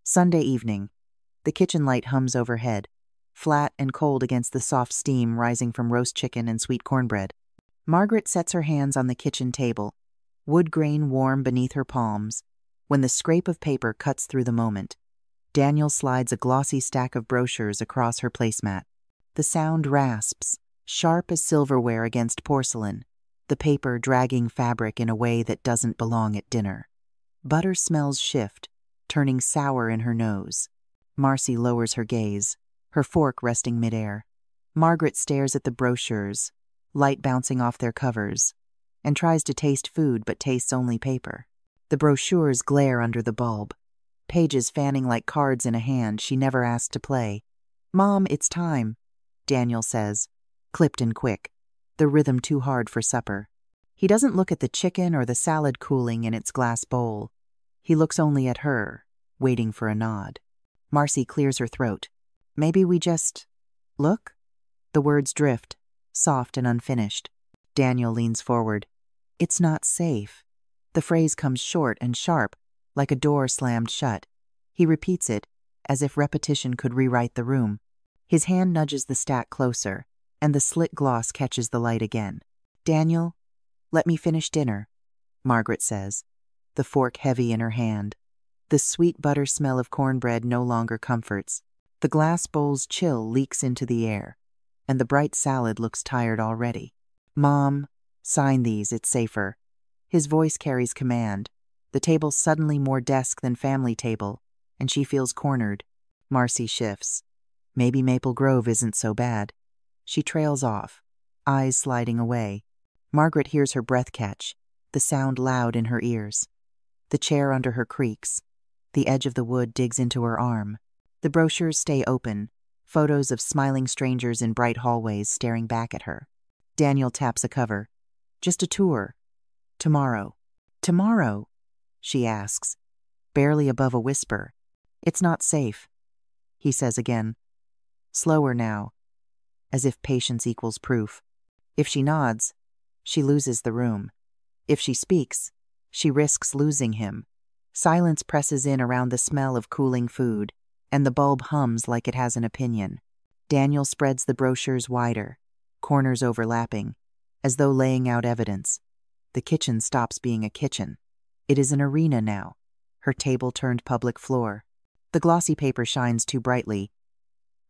Sunday evening. The kitchen light hums overhead, flat and cold against the soft steam rising from roast chicken and sweet cornbread. Margaret sets her hands on the kitchen table, wood grain warm beneath her palms, when the scrape of paper cuts through the moment. Daniel slides a glossy stack of brochures across her placemat. The sound rasps, sharp as silverware against porcelain, the paper dragging fabric in a way that doesn't belong at dinner. Butter smells shift, turning sour in her nose. Marcy lowers her gaze, her fork resting midair. Margaret stares at the brochures, light bouncing off their covers, and tries to taste food but tastes only paper. The brochures glare under the bulb, pages fanning like cards in a hand she never asked to play. "Mom, it's time," Daniel says, clipped and quick, the rhythm too hard for supper. He doesn't look at the chicken or the salad cooling in its glass bowl. He looks only at her, waiting for a nod. Marcy clears her throat. "Maybe we just look?" The words drift, soft and unfinished. Daniel leans forward. "It's not safe." The phrase comes short and sharp, like a door slammed shut. He repeats it, as if repetition could rewrite the room. His hand nudges the stack closer, and the slit gloss catches the light again. "Daniel, let me finish dinner," Margaret says, the fork heavy in her hand. The sweet butter smell of cornbread no longer comforts. The glass bowl's chill leaks into the air, and the bright salad looks tired already. "Mom, sign these, it's safer." His voice carries command. The table's suddenly more desk than family table, and she feels cornered. Marcy shifts. Maybe Maple Grove isn't so bad. She trails off, eyes sliding away. Margaret hears her breath catch, the sound loud in her ears. The chair under her creaks. The edge of the wood digs into her arm. The brochures stay open, photos of smiling strangers in bright hallways staring back at her. Daniel taps a cover. "Just a tour. Tomorrow." "Tomorrow?" she asks, barely above a whisper. "It's not safe," he says again. Slower now, as if patience equals proof. If she nods, she loses the room. If she speaks, she risks losing him. Silence presses in around the smell of cooling food, and the bulb hums like it has an opinion. Daniel spreads the brochures wider, corners overlapping, as though laying out evidence. The kitchen stops being a kitchen. It is an arena now, her table turned public floor. The glossy paper shines too brightly,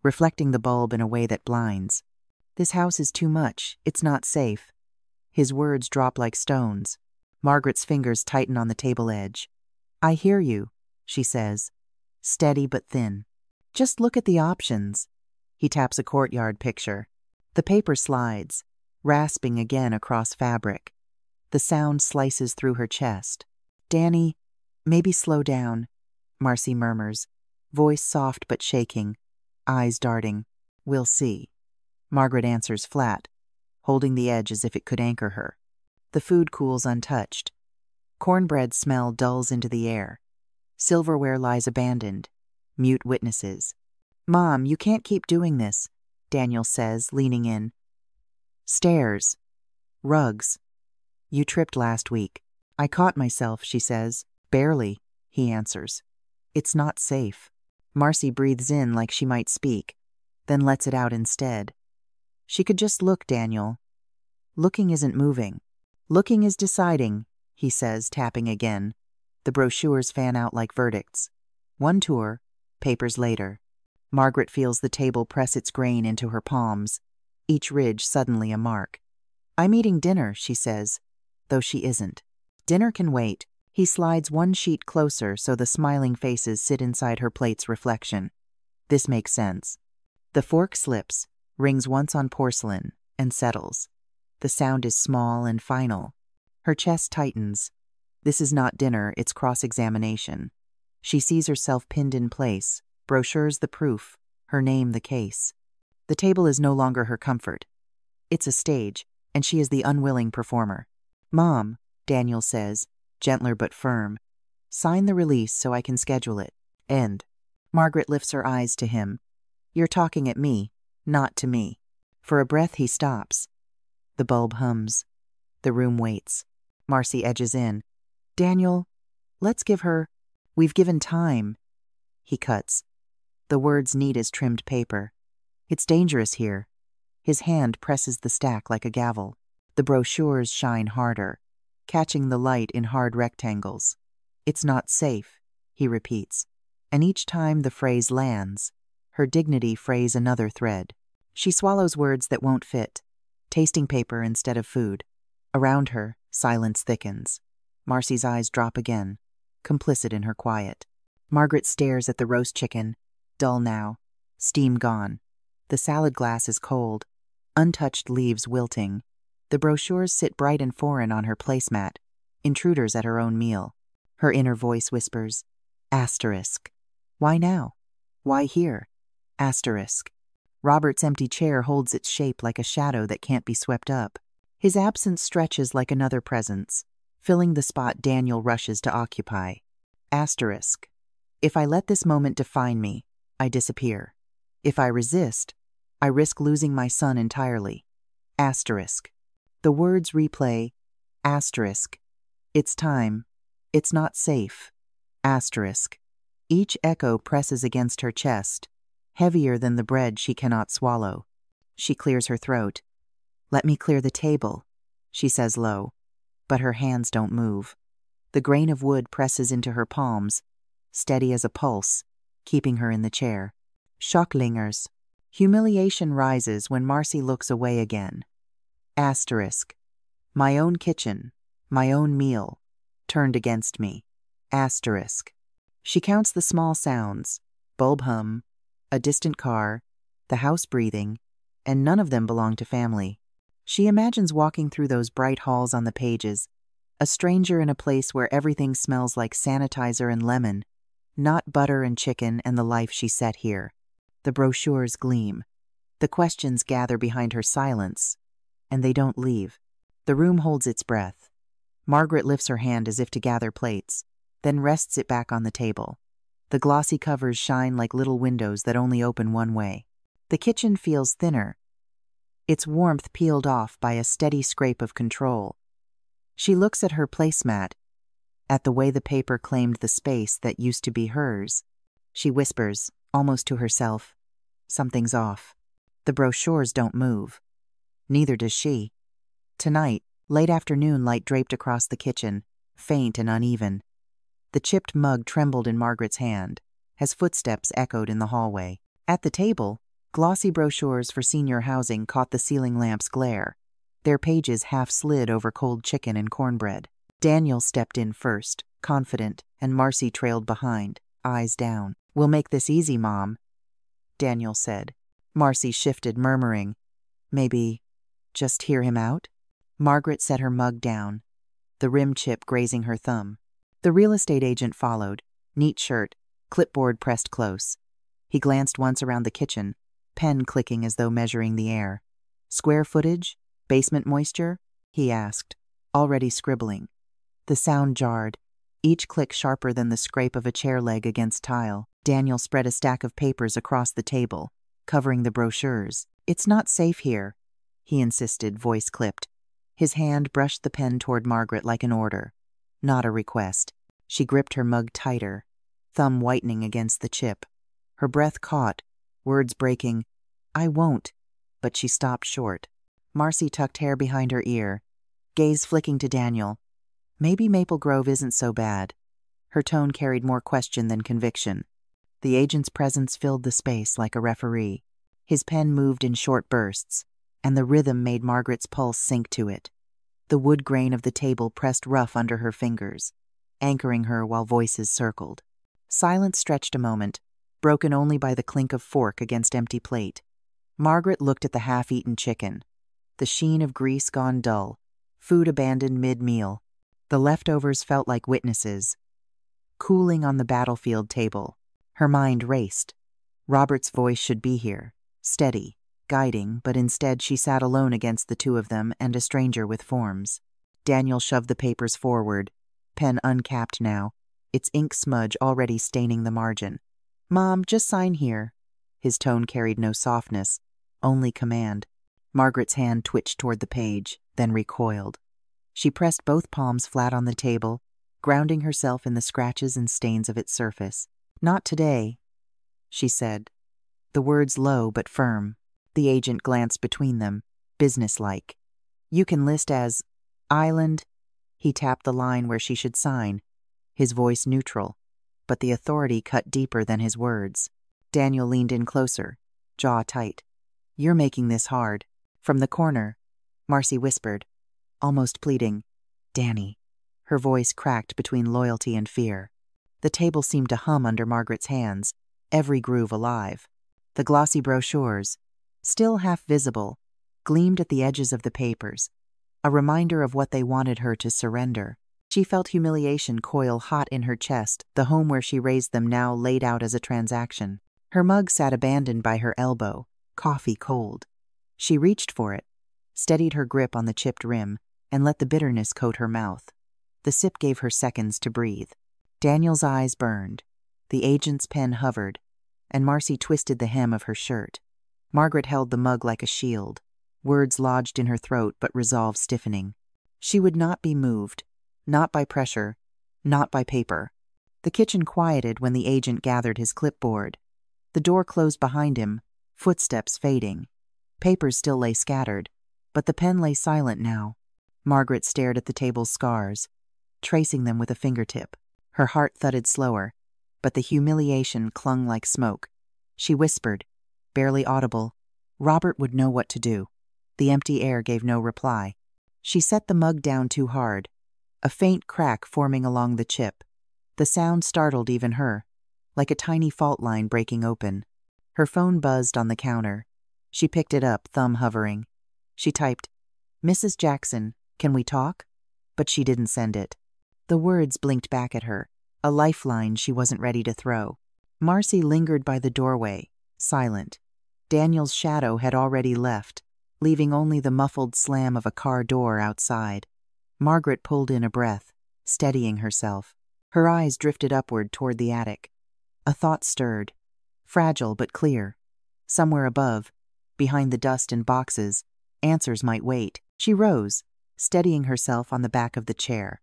reflecting the bulb in a way that blinds. "This house is too much. It's not safe." His words drop like stones. Margaret's fingers tighten on the table edge. "I hear you," she says, steady but thin. "Just look at the options." He taps a courtyard picture. The paper slides, rasping again across fabric. The sound slices through her chest. "Danny, maybe slow down," Marcy murmurs, voice soft but shaking, eyes darting. "We'll see." Margaret answers flat, holding the edge as if it could anchor her. The food cools untouched. Cornbread smell dulls into the air. Silverware lies abandoned, mute witnesses. "Mom, you can't keep doing this," Daniel says, leaning in. "Stairs. Rugs. You tripped last week." "I caught myself," she says. "Barely," he answers. "It's not safe." Marcy breathes in like she might speak, then lets it out instead. "She could just look, Daniel." "Looking isn't moving. Looking is deciding," he says, tapping again. The brochures fan out like verdicts. One tour, papers later. Margaret feels the table press its grain into her palms, each ridge suddenly a mark. "I'm eating dinner," she says, though she isn't. Dinner can wait. He slides one sheet closer so the smiling faces sit inside her plate's reflection. This makes sense. The fork slips, rings once on porcelain, and settles. The sound is small and final. Her chest tightens. This is not dinner, it's cross-examination. She sees herself pinned in place, brochures the proof, her name the case. The table is no longer her comfort. It's a stage, and she is the unwilling performer. "Mom," Daniel says, gentler but firm, "sign the release so I can schedule it. End." Margaret lifts her eyes to him. "You're talking at me, not to me." For a breath he stops. The bulb hums. The room waits. Marcy edges in. "Daniel, let's give her—" "We've given time." He cuts. The words neat as trimmed paper. It's dangerous here. His hand presses the stack like a gavel. The brochures shine harder, catching the light in hard rectangles. It's not safe, he repeats. And each time the phrase lands, her dignity frays another thread. She swallows words that won't fit, tasting paper instead of food. Around her, silence thickens. Marcy's eyes drop again, complicit in her quiet. Margaret stares at the roast chicken, dull now, steam gone. The salad glass is cold, untouched leaves wilting. The brochures sit bright and foreign on her placemat, intruders at her own meal. Her inner voice whispers, asterisk. Why now? Why here? Asterisk. Robert's empty chair holds its shape like a shadow that can't be swept up. His absence stretches like another presence, filling the spot Daniel rushes to occupy. Asterisk. If I let this moment define me, I disappear. If I resist, I risk losing my son entirely. Asterisk. The words replay. Asterisk. It's time. It's not safe. Asterisk. Each echo presses against her chest, heavier than the bread she cannot swallow. She clears her throat. Let me clear the table, she says low, but her hands don't move. The grain of wood presses into her palms, steady as a pulse, keeping her in the chair. Shock lingers. Humiliation rises when Marcy looks away again. Asterisk. My own kitchen, my own meal, turned against me. Asterisk. She counts the small sounds, bulb hum, a distant car, the house breathing, and none of them belong to family. She imagines walking through those bright halls on the pages, a stranger in a place where everything smells like sanitizer and lemon, not butter and chicken and the life she set here. The brochures gleam. The questions gather behind her silence, and they don't leave. The room holds its breath. Margaret lifts her hand as if to gather plates, then rests it back on the table. The glossy covers shine like little windows that only open one way. The kitchen feels thinner, its warmth peeled off by a steady scrape of control. She looks at her placemat, at the way the paper claimed the space that used to be hers. She whispers, almost to herself, something's off. The brochures don't move. Neither does she. Tonight, late afternoon light draped across the kitchen, faint and uneven. The chipped mug trembled in Margaret's hand, as footsteps echoed in the hallway. At the table, glossy brochures for senior housing caught the ceiling lamp's glare, their pages half slid over cold chicken and cornbread. Daniel stepped in first, confident, and Marcy trailed behind, eyes down. We'll make this easy, Mom, Daniel said. Marcy shifted, murmuring, maybe just hear him out? Margaret set her mug down, the rim chip grazing her thumb. The real estate agent followed, neat shirt, clipboard pressed close. He glanced once around the kitchen, pen clicking as though measuring the air. Square footage? Basement moisture? He asked, already scribbling. The sound jarred, each click sharper than the scrape of a chair leg against tile. Daniel spread a stack of papers across the table, covering the brochures. It's not safe here, he insisted, voice clipped. His hand brushed the pen toward Margaret like an order, not a request. She gripped her mug tighter, thumb whitening against the chip. Her breath caught, words breaking. I won't, but she stopped short. Marcy tucked hair behind her ear, gaze flicking to Daniel. Maybe Maple Grove isn't so bad. Her tone carried more question than conviction. The agent's presence filled the space like a referee. His pen moved in short bursts, and the rhythm made Margaret's pulse sink to it. The wood grain of the table pressed rough under her fingers, anchoring her while voices circled. Silence stretched a moment, broken only by the clink of fork against empty plate. Margaret looked at the half-eaten chicken, the sheen of grease gone dull, food abandoned mid-meal. The leftovers felt like witnesses, cooling on the battlefield table. Her mind raced. Robert's voice should be here, steady, guiding, but instead she sat alone against the two of them and a stranger with forms. Daniel shoved the papers forward, pen uncapped now, its ink smudge already staining the margin. Mom, just sign here. His tone carried no softness, only command. Margaret's hand twitched toward the page, then recoiled. She pressed both palms flat on the table, grounding herself in the scratches and stains of its surface. Not today, she said, the words low but firm. The agent glanced between them, businesslike. You can list as Island. He tapped the line where she should sign, his voice neutral, but the authority cut deeper than his words. Daniel leaned in closer, jaw tight. You're making this hard. From the corner, Marcy whispered, almost pleading, Danny. Her voice cracked between loyalty and fear. The table seemed to hum under Margaret's hands, every groove alive. The glossy brochures, still half visible, gleamed at the edges of the papers, a reminder of what they wanted her to surrender. She felt humiliation coil hot in her chest, the home where she raised them now laid out as a transaction. Her mug sat abandoned by her elbow, coffee cold. She reached for it, steadied her grip on the chipped rim, and let the bitterness coat her mouth. The sip gave her seconds to breathe. Daniel's eyes burned. The agent's pen hovered, and Marcy twisted the hem of her shirt. Margaret held the mug like a shield, words lodged in her throat but resolve stiffening. She would not be moved, not by pressure, not by paper. The kitchen quieted when the agent gathered his clipboard. The door closed behind him, footsteps fading. Papers still lay scattered, but the pen lay silent now. Margaret stared at the table's scars, tracing them with a fingertip. Her heart thudded slower, but the humiliation clung like smoke. She whispered, barely audible, Robert would know what to do. The empty air gave no reply. She set the mug down too hard, a faint crack forming along the chip. The sound startled even her, like a tiny fault line breaking open. Her phone buzzed on the counter. She picked it up, thumb hovering. She typed, Mrs. Jackson, can we talk? But she didn't send it. The words blinked back at her, a lifeline she wasn't ready to throw. Marcy lingered by the doorway, silent. Daniel's shadow had already left, leaving only the muffled slam of a car door outside. Margaret pulled in a breath, steadying herself. Her eyes drifted upward toward the attic. A thought stirred, fragile but clear. Somewhere above, behind the dust and boxes, answers might wait. She rose, steadying herself on the back of the chair.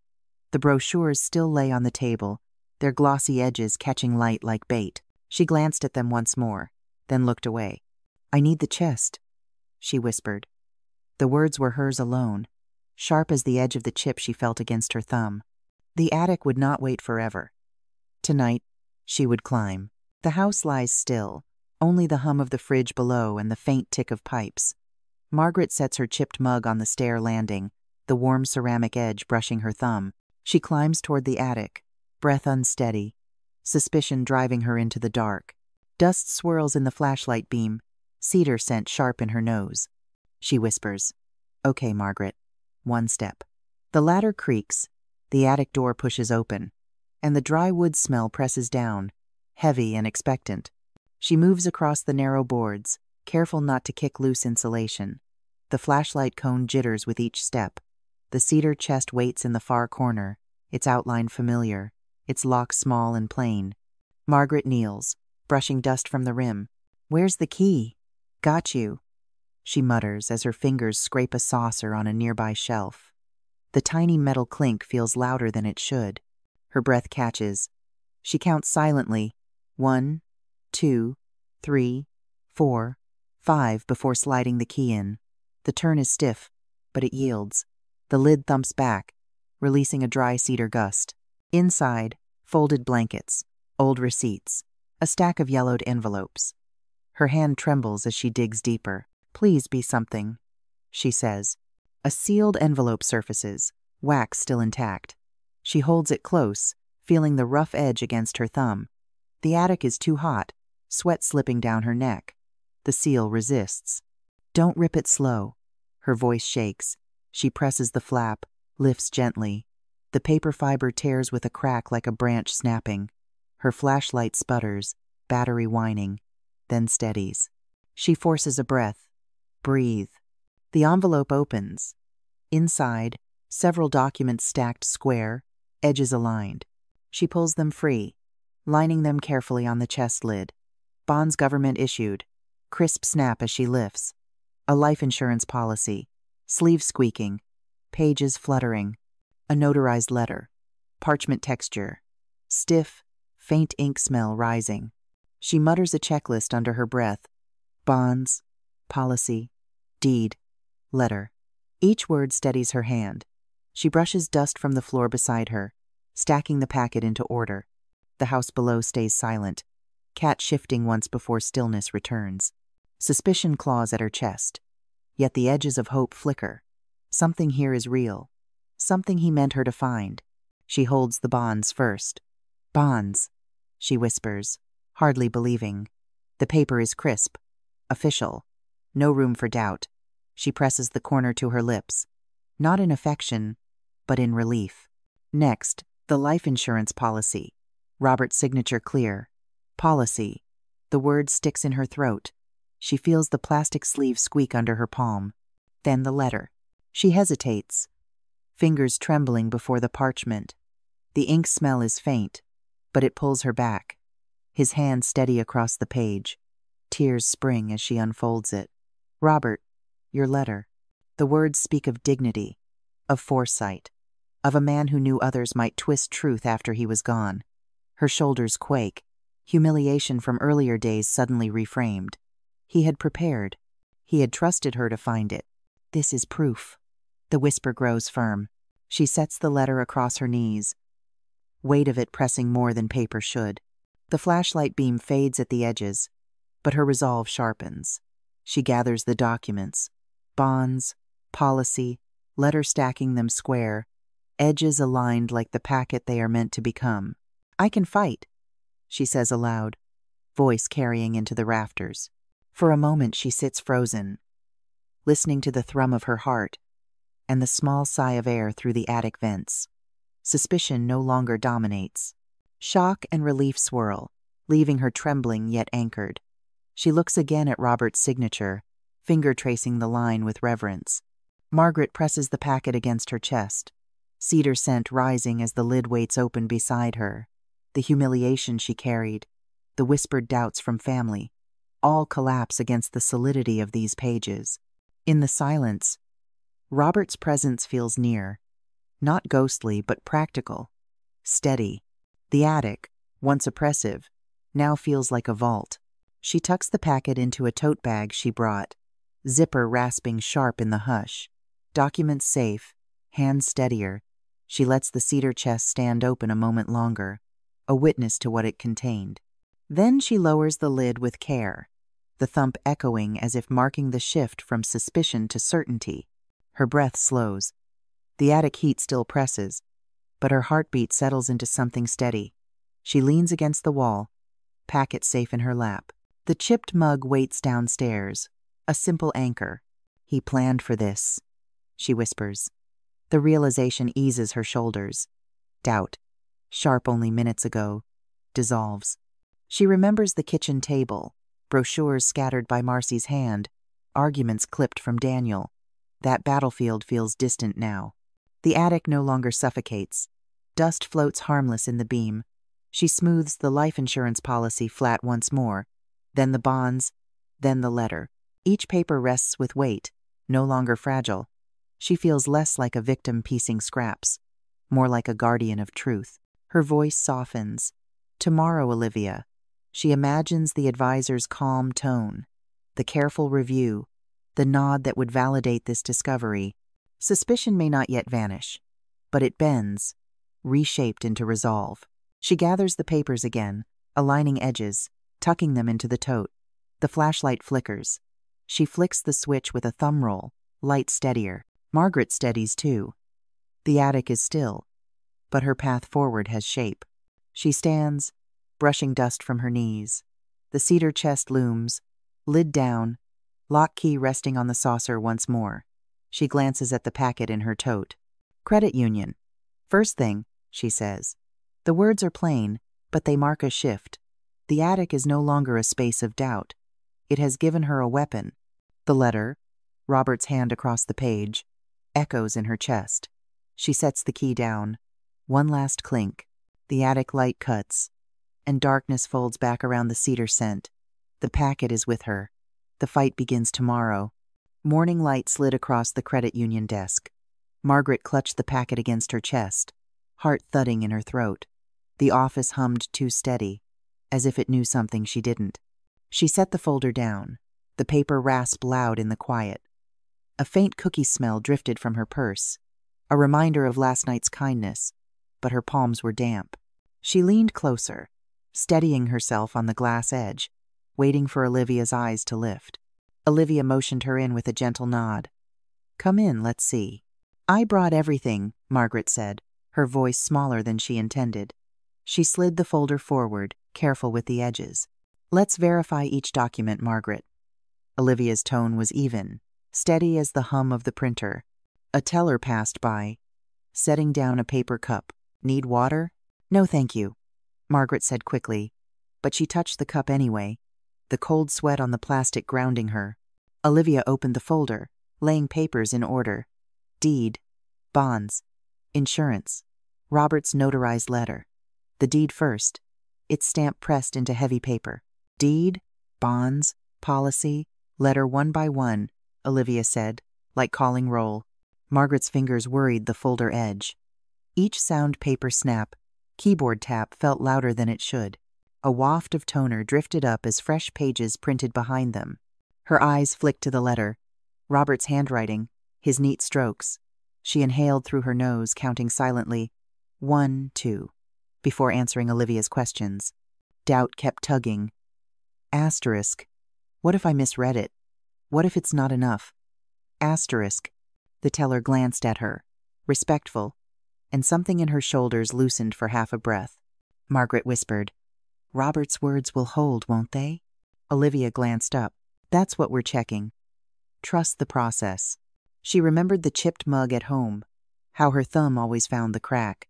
The brochures still lay on the table, their glossy edges catching light like bait. She glanced at them once more, then looked away. I need the chest, she whispered. The words were hers alone, sharp as the edge of the chip she felt against her thumb. The attic would not wait forever. Tonight, she would climb. The house lies still, only the hum of the fridge below and the faint tick of pipes. Margaret sets her chipped mug on the stair landing, the warm ceramic edge brushing her thumb. She climbs toward the attic, breath unsteady, suspicion driving her into the dark. Dust swirls in the flashlight beam, cedar scent sharp in her nose. She whispers, Okay, Margaret. One step. The ladder creaks, the attic door pushes open, and the dry wood smell presses down, heavy and expectant. She moves across the narrow boards, careful not to kick loose insulation. The flashlight cone jitters with each step. The cedar chest waits in the far corner, its outline familiar, its lock small and plain. Margaret kneels, brushing dust from the rim. Where's the key? Got you, she mutters as her fingers scrape a saucer on a nearby shelf. The tiny metal clink feels louder than it should. Her breath catches. She counts silently, 1, 2, 3, 4, 5 before sliding the key in. The turn is stiff, but it yields. The lid thumps back, releasing a dry cedar gust. Inside, folded blankets, old receipts, a stack of yellowed envelopes. Her hand trembles as she digs deeper. Please be something, she says. A sealed envelope surfaces, wax still intact. She holds it close, feeling the rough edge against her thumb. The attic is too hot, sweat slipping down her neck. The seal resists. Don't rip it slow. Her voice shakes. She presses the flap, lifts gently. The paper fiber tears with a crack like a branch snapping. Her flashlight sputters, battery whining, then steadies. She forces a breath. Breathe. The envelope opens. Inside, several documents stacked square, edges aligned. She pulls them free, lining them carefully on the chest lid. Bonds government issued. Crisp snap as she lifts. A life insurance policy. Sleeve squeaking. Pages fluttering. A notarized letter. Parchment texture. Stiff, faint ink smell rising. She mutters a checklist under her breath. Bonds, policy, deed, letter. Each word steadies her hand. She brushes dust from the floor beside her, stacking the packet into order. The house below stays silent, cat shifting once before stillness returns. Suspicion claws at her chest, yet the edges of hope flicker. Something here is real, something he meant her to find. She holds the bonds first. Bonds, she whispers, hardly believing. The paper is crisp, official, no room for doubt. She presses the corner to her lips, not in affection, but in relief. Next, the life insurance policy. Robert's signature clear. Policy. The word sticks in her throat. She feels the plastic sleeve squeak under her palm. Then the letter. She hesitates, fingers trembling before the parchment. The ink smell is faint, but it pulls her back. His hand steady across the page. Tears spring as she unfolds it. Robert, your letter. The words speak of dignity, of foresight, of a man who knew others might twist truth after he was gone. Her shoulders quake, humiliation from earlier days suddenly reframed. He had prepared. He had trusted her to find it. This is proof. The whisper grows firm. She sets the letter across her knees, weight of it pressing more than paper should. The flashlight beam fades at the edges, but her resolve sharpens. She gathers the documents. Bonds, policy, letter stacking them square, edges aligned like the packet they are meant to become. I can fight, she says aloud, voice carrying into the rafters. For a moment she sits frozen, listening to the thrum of her heart and the small sigh of air through the attic vents. Suspicion no longer dominates. Shock and relief swirl, leaving her trembling yet anchored. She looks again at Robert's signature, finger tracing the line with reverence. Margaret presses the packet against her chest, cedar scent rising as the lid weights open beside her. The humiliation she carried, the whispered doubts from family, all collapse against the solidity of these pages. In the silence, Robert's presence feels near, not ghostly but practical, steady. The attic, once oppressive, now feels like a vault. She tucks the packet into a tote bag she brought, zipper rasping sharp in the hush. Documents safe, hands steadier. She lets the cedar chest stand open a moment longer, a witness to what it contained. Then she lowers the lid with care, the thump echoing as if marking the shift from suspicion to certainty. Her breath slows. The attic heat still presses, but her heartbeat settles into something steady. She leans against the wall, packet safe in her lap. The chipped mug waits downstairs, a simple anchor. He planned for this, she whispers. The realization eases her shoulders. Doubt, sharp only minutes ago, dissolves. She remembers the kitchen table, brochures scattered by Marcy's hand, arguments clipped from Daniel. That battlefield feels distant now. The attic no longer suffocates. Dust floats harmless in the beam. She smooths the life insurance policy flat once more, then the bonds, then the letter. Each paper rests with weight, no longer fragile. She feels less like a victim piecing scraps, more like a guardian of truth. Her voice softens. Tomorrow, Olivia. She imagines the advisor's calm tone, the careful review, the nod that would validate this discovery. Suspicion may not yet vanish, but it bends, reshaped into resolve. She gathers the papers again, aligning edges, tucking them into the tote. The flashlight flickers. She flicks the switch with a thumb roll, light steadier. Margaret steadies too. The attic is still, but her path forward has shape. She stands, brushing dust from her knees. The cedar chest looms, lid down, lock key resting on the saucer once more. She glances at the packet in her tote. Credit union. First thing, she says. The words are plain, but they mark a shift. The attic is no longer a space of doubt. It has given her a weapon. The letter, Robert's hand across the page, echoes in her chest. She sets the key down. One last clink. The attic light cuts, and darkness folds back around the cedar scent. The packet is with her. The fight begins tomorrow. Morning light slid across the credit union desk. Margaret clutched the packet against her chest, heart thudding in her throat. The office hummed too steady, as if it knew something she didn't. She set the folder down. The paper rasped loud in the quiet. A faint cookie smell drifted from her purse, a reminder of last night's kindness, but her palms were damp. She leaned closer, steadying herself on the glass edge, waiting for Olivia's eyes to lift. Olivia motioned her in with a gentle nod. "Come in, let's see." "I brought everything," Margaret said, her voice smaller than she intended. She slid the folder forward, careful with the edges. "Let's verify each document, Margaret." Olivia's tone was even, steady as the hum of the printer. A teller passed by, setting down a paper cup. "Need water?" "No, thank you," Margaret said quickly, but she touched the cup anyway, the cold sweat on the plastic grounding her. Olivia opened the folder, laying papers in order. Deed, bonds, insurance, Robert's notarized letter. The deed first, its stamp pressed into heavy paper. "Deed, bonds, policy, letter one by one," Olivia said, like calling roll. Margaret's fingers worried the folder edge. Each sound paper snap, keyboard tap felt louder than it should. A waft of toner drifted up as fresh pages printed behind them. Her eyes flicked to the letter. Robert's handwriting, his neat strokes. She inhaled through her nose, counting silently, 1, 2, before answering Olivia's questions. Doubt kept tugging. Asterisk. What if I misread it? What if it's not enough? Asterisk. The teller glanced at her, respectful, and something in her shoulders loosened for half a breath. Margaret whispered, "Robert's words will hold, won't they?" Olivia glanced up. "That's what we're checking. Trust the process." She remembered the chipped mug at home, how her thumb always found the crack.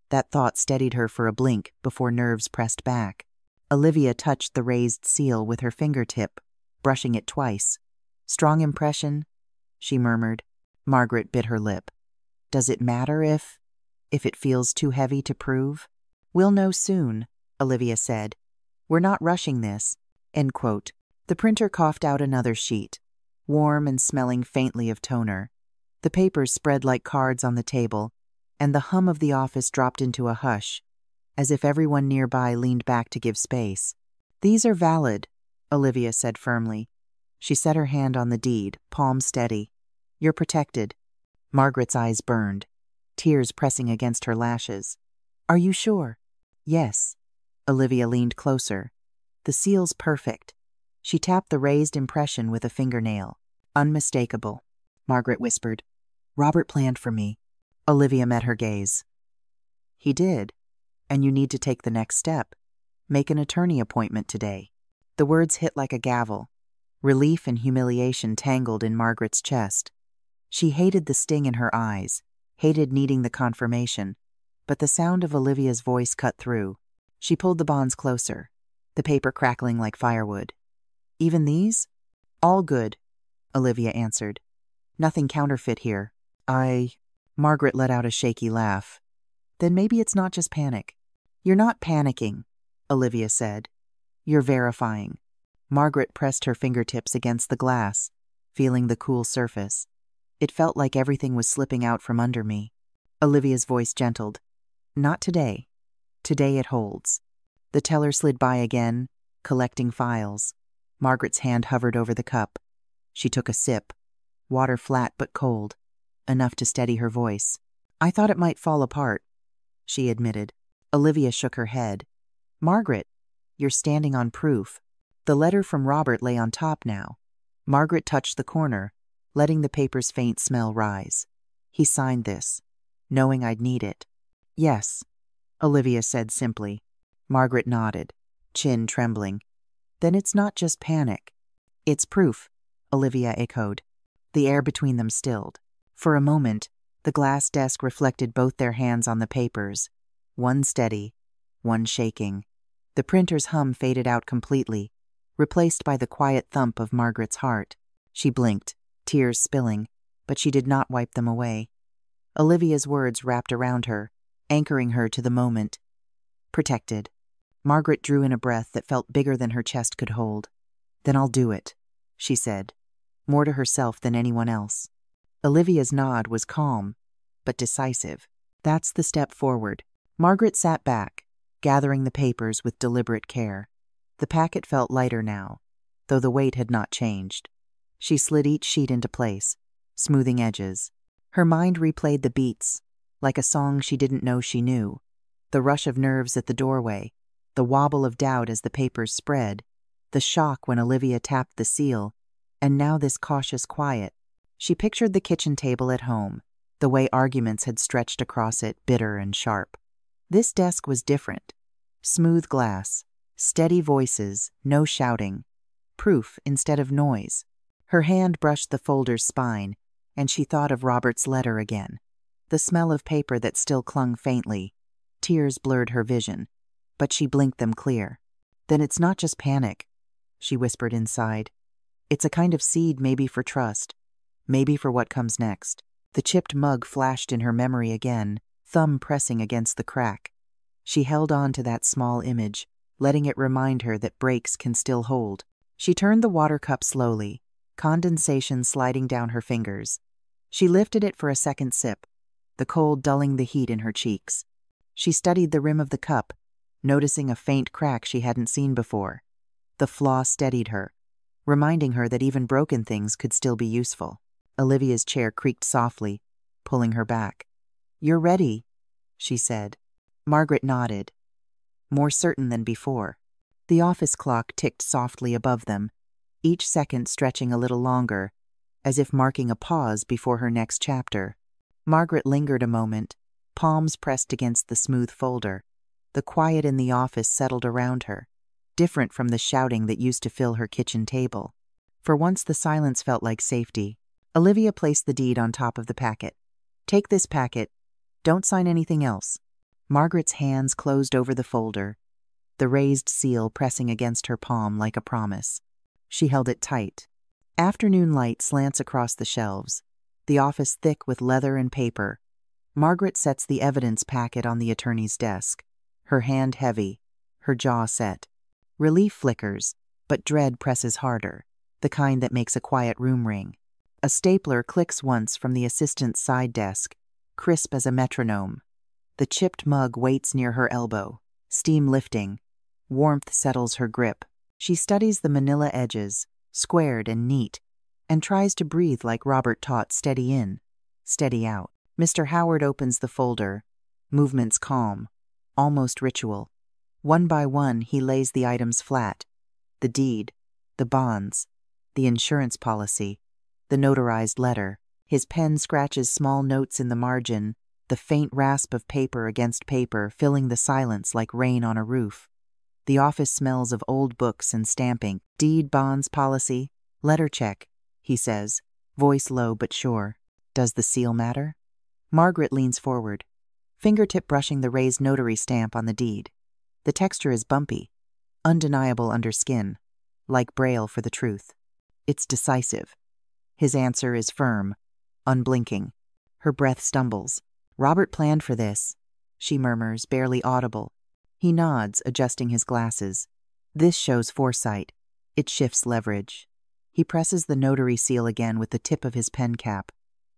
That thought steadied her for a blink before nerves pressed back. Olivia touched the raised seal with her fingertip, brushing it twice. "Strong impression," she murmured. Margaret bit her lip. "Does it matter if it feels too heavy to prove?" "We'll know soon," Olivia said. "We're not rushing this." End quote. The printer coughed out another sheet, warm and smelling faintly of toner. The papers spread like cards on the table, and the hum of the office dropped into a hush, as if everyone nearby leaned back to give space. "These are valid," Olivia said firmly. She set her hand on the deed, palm steady. "You're protected." Margaret's eyes burned, tears pressing against her lashes. "Are you sure?" "Yes." Olivia leaned closer. "The seal's perfect." She tapped the raised impression with a fingernail. "Unmistakable." Margaret whispered, "Robert planned for me." Olivia met her gaze. "He did, and you need to take the next step. Make an attorney appointment today." The words hit like a gavel. Relief and humiliation tangled in Margaret's chest. She hated the sting in her eyes, hated needing the confirmation, but the sound of Olivia's voice cut through. She pulled the bonds closer, the paper crackling like firewood. "Even these?" "All good," Olivia answered. "Nothing counterfeit here." Margaret let out a shaky laugh. "Then maybe it's not just panic." "You're not panicking," Olivia said. "You're verifying." Margaret pressed her fingertips against the glass, feeling the cool surface. "It felt like everything was slipping out from under me." Olivia's voice gentled. "Not today. Today it holds." The teller slid by again, collecting files. Margaret's hand hovered over the cup. She took a sip. Water flat but cold, enough to steady her voice. "I thought it might fall apart," she admitted. Olivia shook her head. "Margaret, you're standing on proof." The letter from Robert lay on top now. Margaret touched the corner, letting the paper's faint smell rise. "He signed this, knowing I'd need it." "Yes," Olivia said simply. Margaret nodded, chin trembling. "Then it's not just panic." "It's proof," Olivia echoed. The air between them stilled. For a moment, the glass desk reflected both their hands on the papers, one steady, one shaking. The printer's hum faded out completely, replaced by the quiet thump of Margaret's heart. She blinked, tears spilling, but she did not wipe them away. Olivia's words wrapped around her, anchoring her to the moment. Protected. Margaret drew in a breath that felt bigger than her chest could hold. "Then I'll do it," she said, more to herself than anyone else. Olivia's nod was calm, but decisive. "That's the step forward." Margaret sat back, gathering the papers with deliberate care. The packet felt lighter now, though the weight had not changed. She slid each sheet into place, smoothing edges. Her mind replayed the beats, like a song she didn't know she knew. The rush of nerves at the doorway, the wobble of doubt as the papers spread, the shock when Olivia tapped the seal, and now this cautious quiet. She pictured the kitchen table at home, the way arguments had stretched across it, bitter and sharp. This desk was different. Smooth glass, steady voices, no shouting. Proof instead of noise. Her hand brushed the folder's spine, and she thought of Robert's letter again. The smell of paper that still clung faintly. Tears blurred her vision, but she blinked them clear. Then it's not just panic, she whispered inside. It's a kind of seed, maybe for trust, maybe for what comes next. The chipped mug flashed in her memory again, thumb pressing against the crack. She held on to that small image, letting it remind her that breaks can still hold. She turned the water cup slowly, condensation sliding down her fingers. She lifted it for a second sip, the cold dulling the heat in her cheeks. She studied the rim of the cup, noticing a faint crack she hadn't seen before. The flaw steadied her, reminding her that even broken things could still be useful. Olivia's chair creaked softly, pulling her back. "You're ready," she said. Margaret nodded, more certain than before. The office clock ticked softly above them, each second stretching a little longer, as if marking a pause before her next chapter. Margaret lingered a moment, palms pressed against the smooth folder. The quiet in the office settled around her, different from the shouting that used to fill her kitchen table. For once the silence felt like safety. Olivia placed the deed on top of the packet. "Take this packet. Don't sign anything else." Margaret's hands closed over the folder, the raised seal pressing against her palm like a promise. She held it tight. Afternoon light slants across the shelves, the office thick with leather and paper. Margaret sets the evidence packet on the attorney's desk, her hand heavy, her jaw set. Relief flickers, but dread presses harder, the kind that makes a quiet room ring. A stapler clicks once from the assistant's side desk, crisp as a metronome. The chipped mug waits near her elbow, steam lifting. Warmth settles her grip. She studies the manila edges, squared and neat, and tries to breathe like Robert taught, steady in, steady out. Mr. Howard opens the folder, movements calm, almost ritual. One by one, he lays the items flat. The deed, the bonds, the insurance policy, the notarized letter. His pen scratches small notes in the margin, the faint rasp of paper against paper filling the silence like rain on a roof. The office smells of old books and stamping. "Deed, bonds, policy, letter check," he says, voice low but sure. "Does the seal matter?" Margaret leans forward, fingertip brushing the raised notary stamp on the deed. The texture is bumpy, undeniable under skin, like Braille for the truth. It's decisive. His answer is firm, unblinking. Her breath stumbles. "Robert planned for this," she murmurs, barely audible. He nods, adjusting his glasses. This shows foresight. It shifts leverage. He presses the notary seal again with the tip of his pen cap,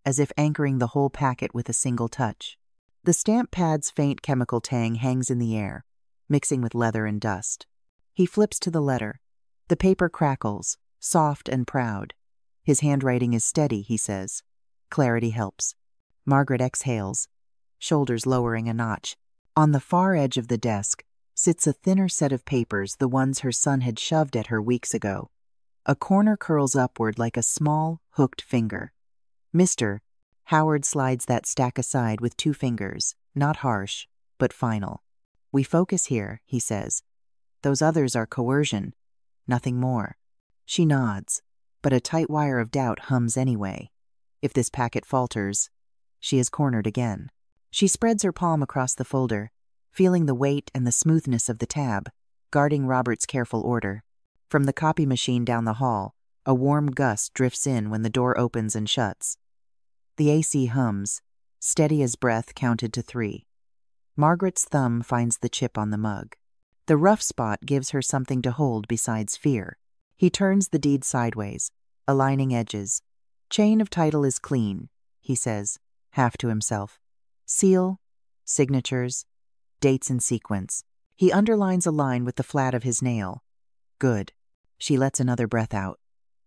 as if anchoring the whole packet with a single touch. The stamp pad's faint chemical tang hangs in the air, mixing with leather and dust. He flips to the letter. The paper crackles, soft and proud. His handwriting is steady, he says. Clarity helps. Margaret exhales, shoulders lowering a notch. On the far edge of the desk sits a thinner set of papers, the ones her son had shoved at her weeks ago. A corner curls upward like a small, hooked finger. "Mr." Howard slides that stack aside with 2 fingers, not harsh, but final. "We focus here," he says. "Those others are coercion, nothing more." She nods, but a tight wire of doubt hums anyway. If this packet falters, she is cornered again. She spreads her palm across the folder, feeling the weight and the smoothness of the tab, guarding Robert's careful order. From the copy machine down the hall, a warm gust drifts in when the door opens and shuts. The AC hums, steady as breath counted to 3. Margaret's thumb finds the chip on the mug. The rough spot gives her something to hold besides fear. He turns the deed sideways, aligning edges. "Chain of title is clean," he says, half to himself. "Seal, signatures, dates in sequence." He underlines a line with the flat of his nail. Good. She lets another breath out.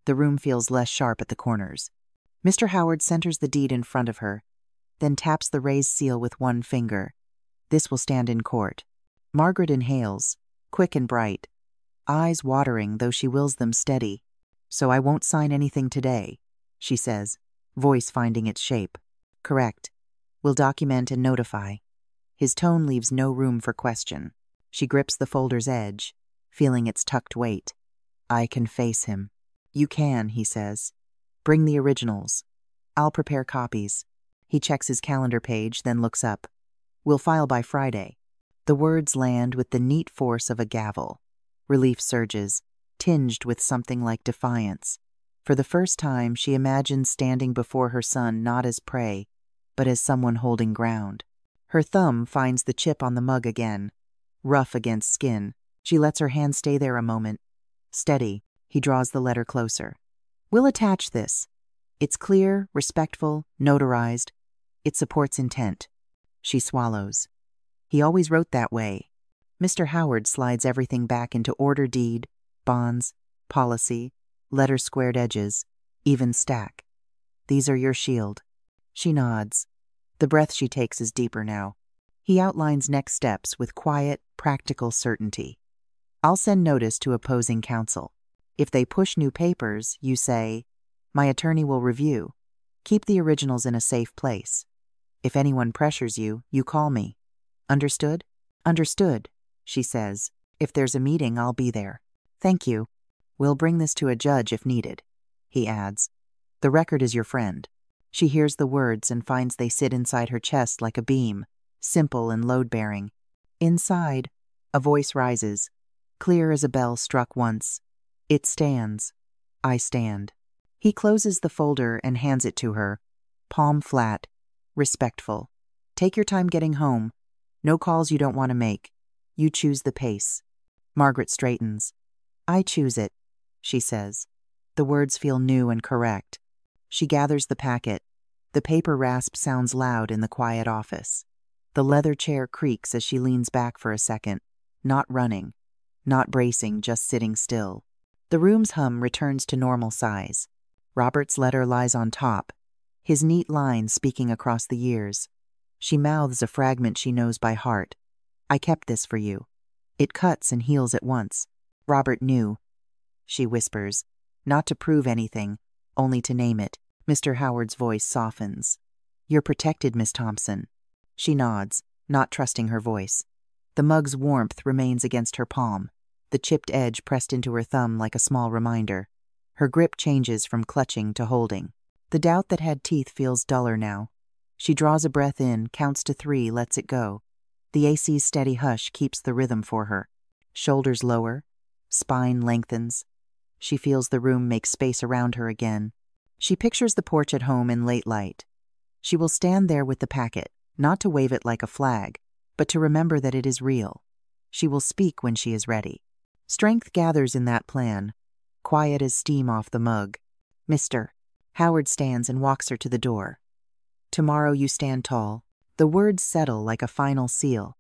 The room feels less sharp at the corners. Mr. Howard centers the deed in front of her, then taps the raised seal with one finger. This will stand in court. Margaret inhales, quick and bright, eyes watering though she wills them steady. So I won't sign anything today, she says, voice finding its shape. Correct. We'll document and notify. His tone leaves no room for question. She grips the folder's edge, feeling its tucked weight. I can face him. You can, he says. Bring the originals. I'll prepare copies. He checks his calendar page, then looks up. We'll file by Friday. The words land with the neat force of a gavel. Relief surges, tinged with something like defiance. For the first time, she imagines standing before her son not as prey, but as someone holding ground. Her thumb finds the chip on the mug again, rough against skin. She lets her hand stay there a moment. Steady, he draws the letter closer. We'll attach this. It's clear, respectful, notarized. It supports intent. She swallows. He always wrote that way. Mr. Howard slides everything back into order deed, bonds, policy, letter squared edges, even stack. These are your shield. She nods. The breath she takes is deeper now. He outlines next steps with quiet, practical certainty. I'll send notice to opposing counsel. If they push new papers, you say, my attorney will review. Keep the originals in a safe place. If anyone pressures you, you call me. Understood? Understood, she says. If there's a meeting, I'll be there. Thank you. We'll bring this to a judge if needed, he adds. The record is your friend. She hears the words and finds they sit inside her chest like a beam, simple and load-bearing. Inside, a voice rises, clear as a bell struck once. It stands. I stand. He closes the folder and hands it to her, palm flat, respectful. Take your time getting home. No calls you don't want to make. You choose the pace. Margaret straightens. I choose it, she says. The words feel new and correct. She gathers the packet. The paper rasp sounds loud in the quiet office. The leather chair creaks as she leans back for a second, not running, not bracing, just sitting still. The room's hum returns to normal size. Robert's letter lies on top, his neat lines speaking across the years. She mouths a fragment she knows by heart. I kept this for you. It cuts and heals at once. Robert knew. She whispers, not to prove anything, only to name it. Mr. Howard's voice softens. You're protected, Miss Thompson. She nods, not trusting her voice. The mug's warmth remains against her palm, the chipped edge pressed into her thumb like a small reminder. Her grip changes from clutching to holding. The doubt that had teeth feels duller now. She draws a breath in, counts to 3, lets it go. The AC's steady hush keeps the rhythm for her. Shoulders lower, spine lengthens. She feels the room make space around her again. She pictures the porch at home in late light. She will stand there with the packet, not to wave it like a flag, but to remember that it is real. She will speak when she is ready. Strength gathers in that plan, quiet as steam off the mug. Mr. Howard stands and walks her to the door. Tomorrow you stand tall. The words settle like a final seal.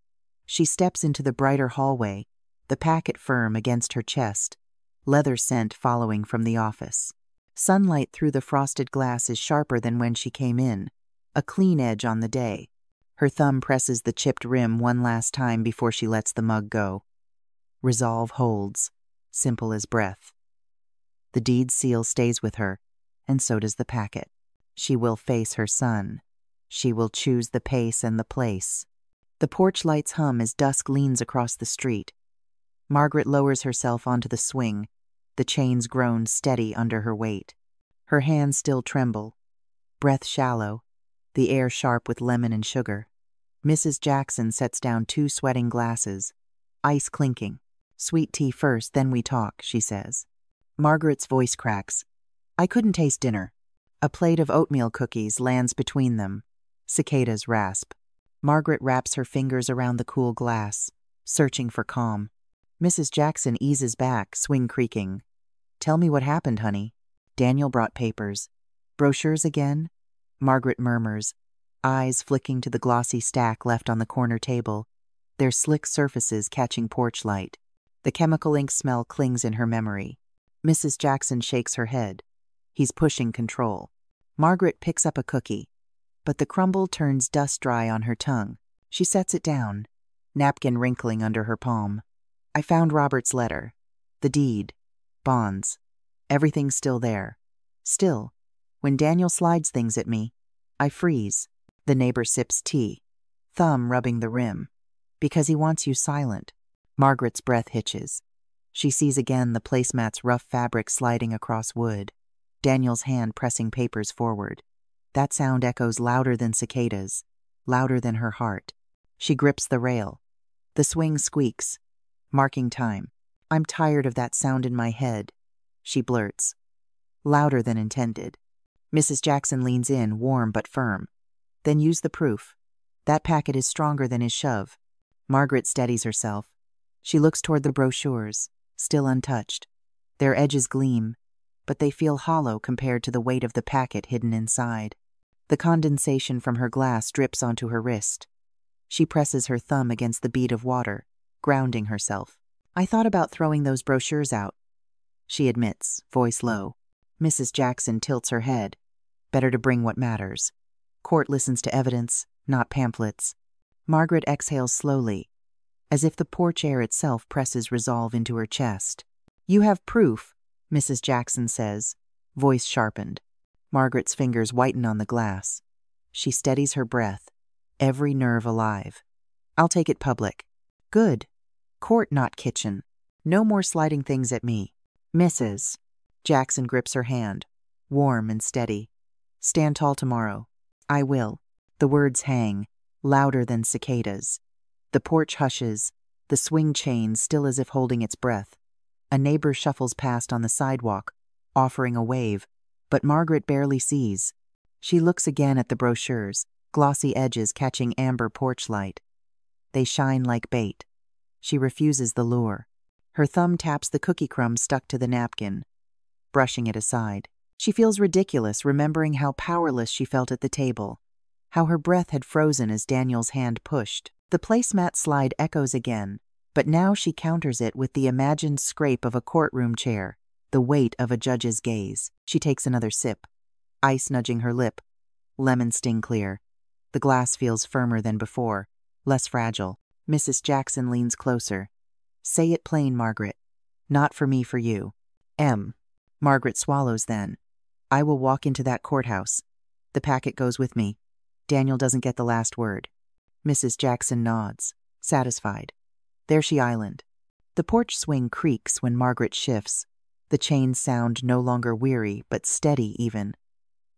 She steps into the brighter hallway, the packet firm against her chest, leather scent following from the office. Sunlight through the frosted glass is sharper than when she came in, a clean edge on the day. Her thumb presses the chipped rim one last time before she lets the mug go. Resolve holds, simple as breath. The deed seal stays with her, and so does the packet. She will face her son. She will choose the pace and the place. The porch lights hum as dusk leans across the street. Margaret lowers herself onto the swing, the chains grown steady under her weight. Her hands still tremble, breath shallow, the air sharp with lemon and sugar. Mrs. Jackson sets down 2 sweating glasses, ice clinking. Sweet tea first, then we talk, she says. Margaret's voice cracks. I couldn't taste dinner. A plate of oatmeal cookies lands between them. Cicadas rasp. Margaret wraps her fingers around the cool glass, searching for calm. Mrs. Jackson eases back, swing creaking. Tell me what happened, honey. Daniel brought papers. Brochures again? Margaret murmurs, eyes flicking to the glossy stack left on the corner table. their slick surfaces catching porch light. The chemical ink smell clings in her memory. Mrs. Jackson shakes her head. He's pushing control. Margaret picks up a cookie, but the crumble turns dust dry on her tongue. She sets it down, napkin wrinkling under her palm. I found Robert's letter. The deed. Bonds. Everything's still there. Still, when Daniel slides things at me, I freeze. The neighbor sips tea, thumb rubbing the rim. Because he wants you silent. Margaret's breath hitches. She sees again the placemat's rough fabric sliding across wood, Daniel's hand pressing papers forward. That sound echoes louder than cicadas, louder than her heart. She grips the rail. The swing squeaks, marking time. I'm tired of that sound in my head, she blurts. Louder than intended. Mrs. Jackson leans in, warm but firm. Then use the proof. That packet is stronger than his shove. Margaret steadies herself. She looks toward the brochures, still untouched. Their edges gleam, but they feel hollow compared to the weight of the packet hidden inside. The condensation from her glass drips onto her wrist. She presses her thumb against the bead of water, grounding herself. I thought about throwing those brochures out, she admits, voice low. Mrs. Jackson tilts her head. Better to bring what matters. Court listens to evidence, not pamphlets. Margaret exhales slowly, as if the porch air itself presses resolve into her chest. You have proof, Mrs. Jackson says, voice sharpened. Margaret's fingers whiten on the glass. She steadies her breath, every nerve alive. I'll take it public. Good. Court, not kitchen. No more sliding things at me. Mrs. Jackson grips her hand, warm and steady. Stand tall tomorrow. I will. The words hang, louder than cicadas. The porch hushes, the swing chains still as if holding its breath. A neighbor shuffles past on the sidewalk, offering a wave, but Margaret barely sees. She looks again at the brochures, glossy edges catching amber porch light. They shine like bait. She refuses the lure. Her thumb taps the cookie crumb stuck to the napkin, brushing it aside. She feels ridiculous, remembering how powerless she felt at the table, how her breath had frozen as Daniel's hand pushed. The placemat slide echoes again, but now she counters it with the imagined scrape of a courtroom chair, the weight of a judge's gaze. She takes another sip, ice nudging her lip, lemon sting clear. The glass feels firmer than before, less fragile. Mrs. Jackson leans closer. Say it plain, Margaret. Not for me, for you. M. Margaret swallows then. I will walk into that courthouse. The packet goes with me. Daniel doesn't get the last word. Mrs. Jackson nods, satisfied. There she island. The porch swing creaks when Margaret shifts. The chains sound no longer weary, but steady even.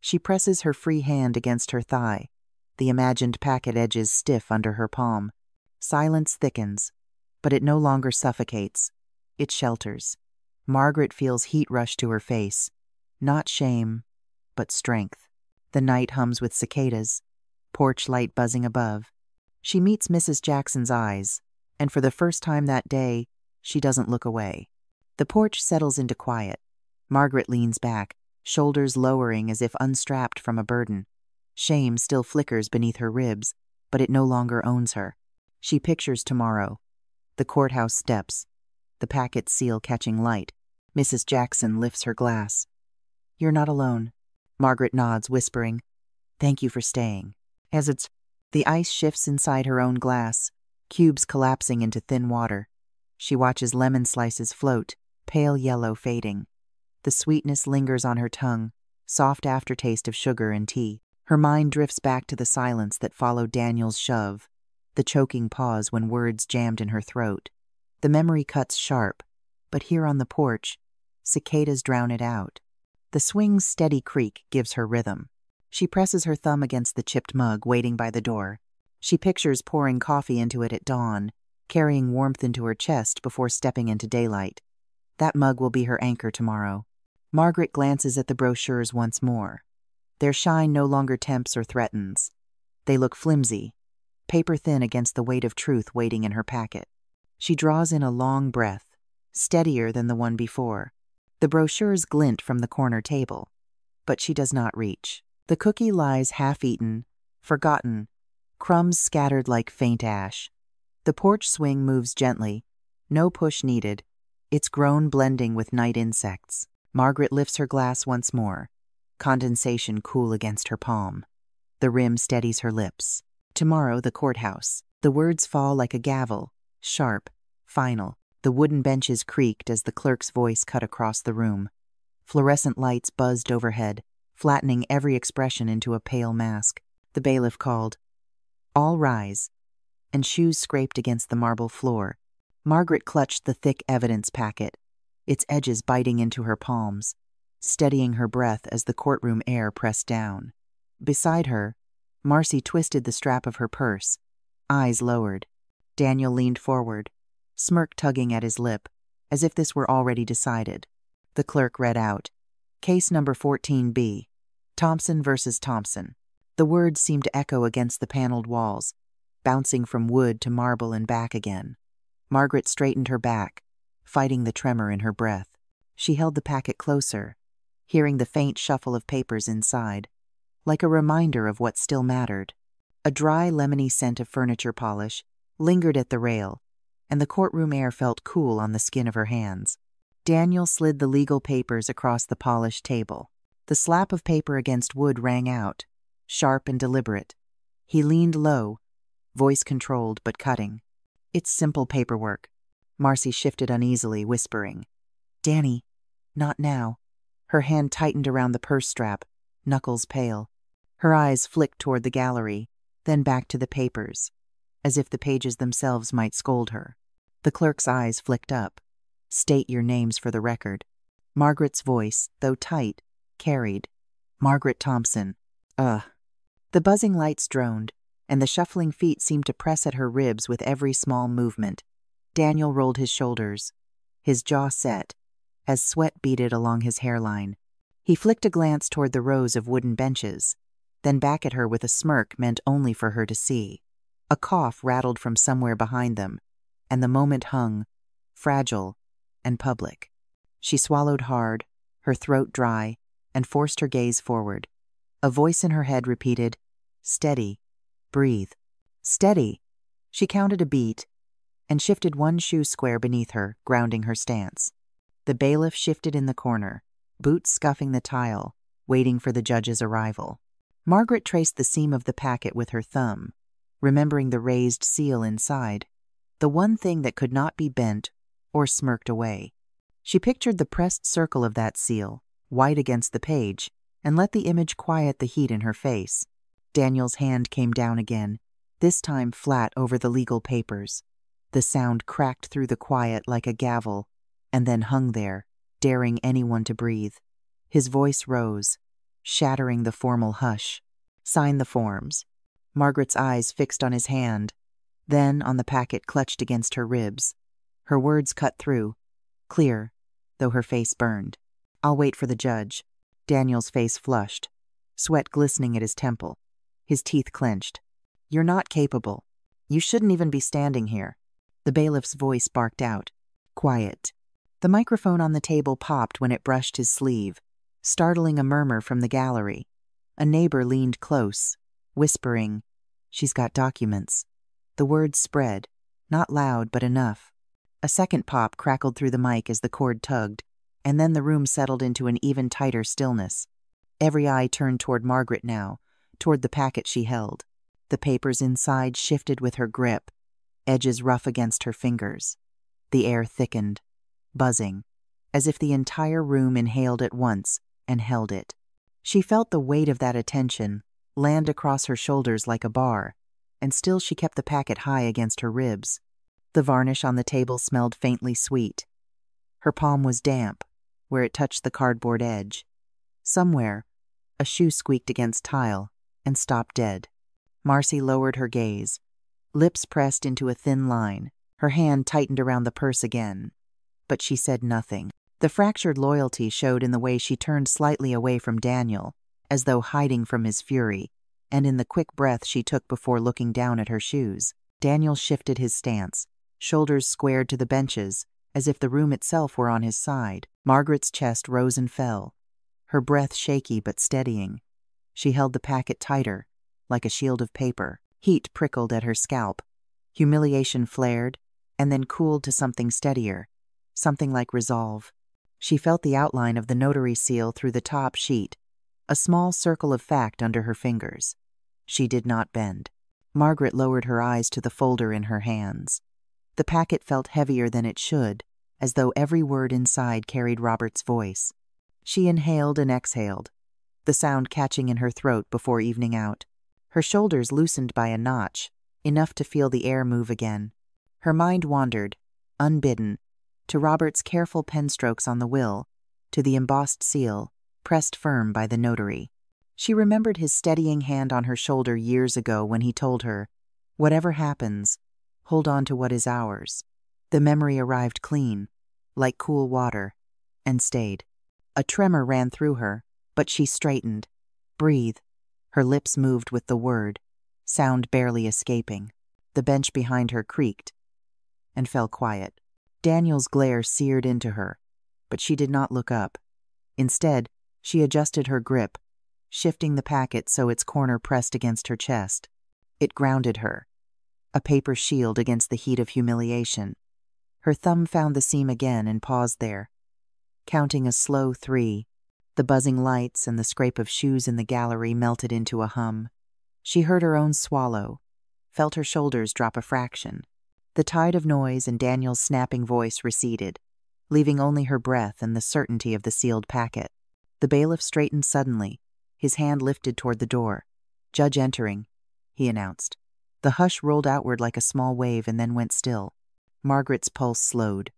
She presses her free hand against her thigh, the imagined packet edges stiff under her palm. Silence thickens, but it no longer suffocates. It shelters. Margaret feels heat rush to her face. Not shame, but strength. The night hums with cicadas, porch light buzzing above. She meets Mrs. Jackson's eyes, and for the first time that day, she doesn't look away. The porch settles into quiet. Margaret leans back, shoulders lowering as if unstrapped from a burden. Shame still flickers beneath her ribs, but it no longer owns her. She pictures tomorrow. The courthouse steps, the packet seal catching light. Mrs. Jackson lifts her glass. You're not alone. Margaret nods, whispering, Thank you for staying. As the ice shifts inside her own glass, cubes collapsing into thin water. She watches lemon slices float, pale yellow fading. The sweetness lingers on her tongue, soft aftertaste of sugar and tea. Her mind drifts back to the silence that followed Daniel's shove, the choking pause when words jammed in her throat. The memory cuts sharp, but here on the porch, cicadas drown it out. The swing's steady creak gives her rhythm. She presses her thumb against the chipped mug waiting by the door. She pictures pouring coffee into it at dawn, carrying warmth into her chest before stepping into daylight. That mug will be her anchor tomorrow. Margaret glances at the brochures once more. Their shine no longer tempts or threatens. They look flimsy, paper-thin against the weight of truth waiting in her packet. She draws in a long breath, steadier than the one before. The brochures glint from the corner table, but she does not reach. The cookie lies half-eaten, forgotten, crumbs scattered like faint ash. The porch swing moves gently. No push needed. Its groan blending with night insects. Margaret lifts her glass once more. Condensation cool against her palm. The rim steadies her lips. Tomorrow, the courthouse. The words fall like a gavel. Sharp. Final. The wooden benches creaked as the clerk's voice cut across the room. Fluorescent lights buzzed overhead, flattening every expression into a pale mask. The bailiff called, "All rise," and shoes scraped against the marble floor. Margaret clutched the thick evidence packet, its edges biting into her palms, steadying her breath as the courtroom air pressed down. Beside her, Marcy twisted the strap of her purse, eyes lowered. Daniel leaned forward, smirk tugging at his lip, as if this were already decided. The clerk read out, "Case number 14B, Thompson versus Thompson." The words seemed to echo against the paneled walls, bouncing from wood to marble and back again. Margaret straightened her back, fighting the tremor in her breath. She held the packet closer, hearing the faint shuffle of papers inside, like a reminder of what still mattered. A dry, lemony scent of furniture polish lingered at the rail, and the courtroom air felt cool on the skin of her hands. Daniel slid the legal papers across the polished table. The slap of paper against wood rang out, sharp and deliberate. He leaned low, voice controlled but cutting. "It's simple paperwork." Marcy shifted uneasily, whispering, "Danny, not now." Her hand tightened around the purse strap, knuckles pale. Her eyes flicked toward the gallery, then back to the papers, as if the pages themselves might scold her. The clerk's eyes flicked up. "State your names for the record." Margaret's voice, though tight, carried. "Margaret Thompson." The buzzing lights droned, and the shuffling feet seemed to press at her ribs with every small movement. Daniel rolled his shoulders, his jaw set, as sweat beaded along his hairline. He flicked a glance toward the rows of wooden benches, then back at her with a smirk meant only for her to see. A cough rattled from somewhere behind them, and the moment hung, fragile and public. She swallowed hard, her throat dry, and forced her gaze forward. A voice in her head repeated, "Steady. Breathe." Steady. She counted a beat and shifted one shoe square beneath her, grounding her stance. The bailiff shifted in the corner, boots scuffing the tile, waiting for the judge's arrival. Margaret traced the seam of the packet with her thumb, remembering the raised seal inside, the one thing that could not be bent or smirked away. She pictured the pressed circle of that seal, white against the page, and let the image quiet the heat in her face. Daniel's hand came down again, this time flat over the legal papers. The sound cracked through the quiet like a gavel, and then hung there, daring anyone to breathe. His voice rose, shattering the formal hush. "Sign the forms." Margaret's eyes fixed on his hand, then on the packet clutched against her ribs. Her words cut through, clear, though her face burned. "I'll wait for the judge." Daniel's face flushed, sweat glistening at his temple. His teeth clenched. "You're not capable. You shouldn't even be standing here." The bailiff's voice barked out, "Quiet." The microphone on the table popped when it brushed his sleeve, startling a murmur from the gallery. A neighbor leaned close, whispering, "She's got documents." The words spread, not loud but enough. A second pop crackled through the mic as the cord tugged, and then the room settled into an even tighter stillness. Every eye turned toward Margaret now, toward the packet she held. The papers inside shifted with her grip, edges rough against her fingers. The air thickened, buzzing, as if the entire room inhaled at once and held it. She felt the weight of that attention land across her shoulders like a bar, and still she kept the packet high against her ribs. The varnish on the table smelled faintly sweet. Her palm was damp, where it touched the cardboard edge. Somewhere, a shoe squeaked against tile and stopped dead. Marcy lowered her gaze, lips pressed into a thin line. Her hand tightened around the purse again, but she said nothing. The fractured loyalty showed in the way she turned slightly away from Daniel, as though hiding from his fury, and in the quick breath she took before looking down at her shoes. Daniel shifted his stance, shoulders squared to the benches, as if the room itself were on his side. Margaret's chest rose and fell, her breath shaky but steadying. She held the packet tighter, like a shield of paper. Heat prickled at her scalp, Humiliation flared, and then cooled to something steadier, something like resolve. She felt the outline of the notary seal through the top sheet, a small circle of fact under her fingers. She did not bend. Margaret lowered her eyes to the folder in her hands. The packet felt heavier than it should, as though every word inside carried Robert's voice. She inhaled and exhaled, the sound catching in her throat before evening out. Her shoulders loosened by a notch, enough to feel the air move again. Her mind wandered, unbidden, to Robert's careful pen strokes on the will, to the embossed seal, pressed firm by the notary. She remembered his steadying hand on her shoulder years ago when he told her, "Whatever happens, hold on to what is ours." The memory arrived clean, like cool water, and stayed. A tremor ran through her, but she straightened. Breathe. Her lips moved with the word, sound barely escaping. The bench behind her creaked and fell quiet. Daniel's glare seared into her, but she did not look up. Instead, she adjusted her grip, shifting the packet so its corner pressed against her chest. It grounded her, a paper shield against the heat of humiliation. Her thumb found the seam again and paused there, counting a slow 3. The buzzing lights and the scrape of shoes in the gallery melted into a hum. She heard her own swallow, felt her shoulders drop a fraction. The tide of noise and Daniel's snapping voice receded, leaving only her breath and the certainty of the sealed packet. The bailiff straightened suddenly, his hand lifted toward the door. "Judge entering," he announced. The hush rolled outward like a small wave and then went still. Margaret's pulse slowed.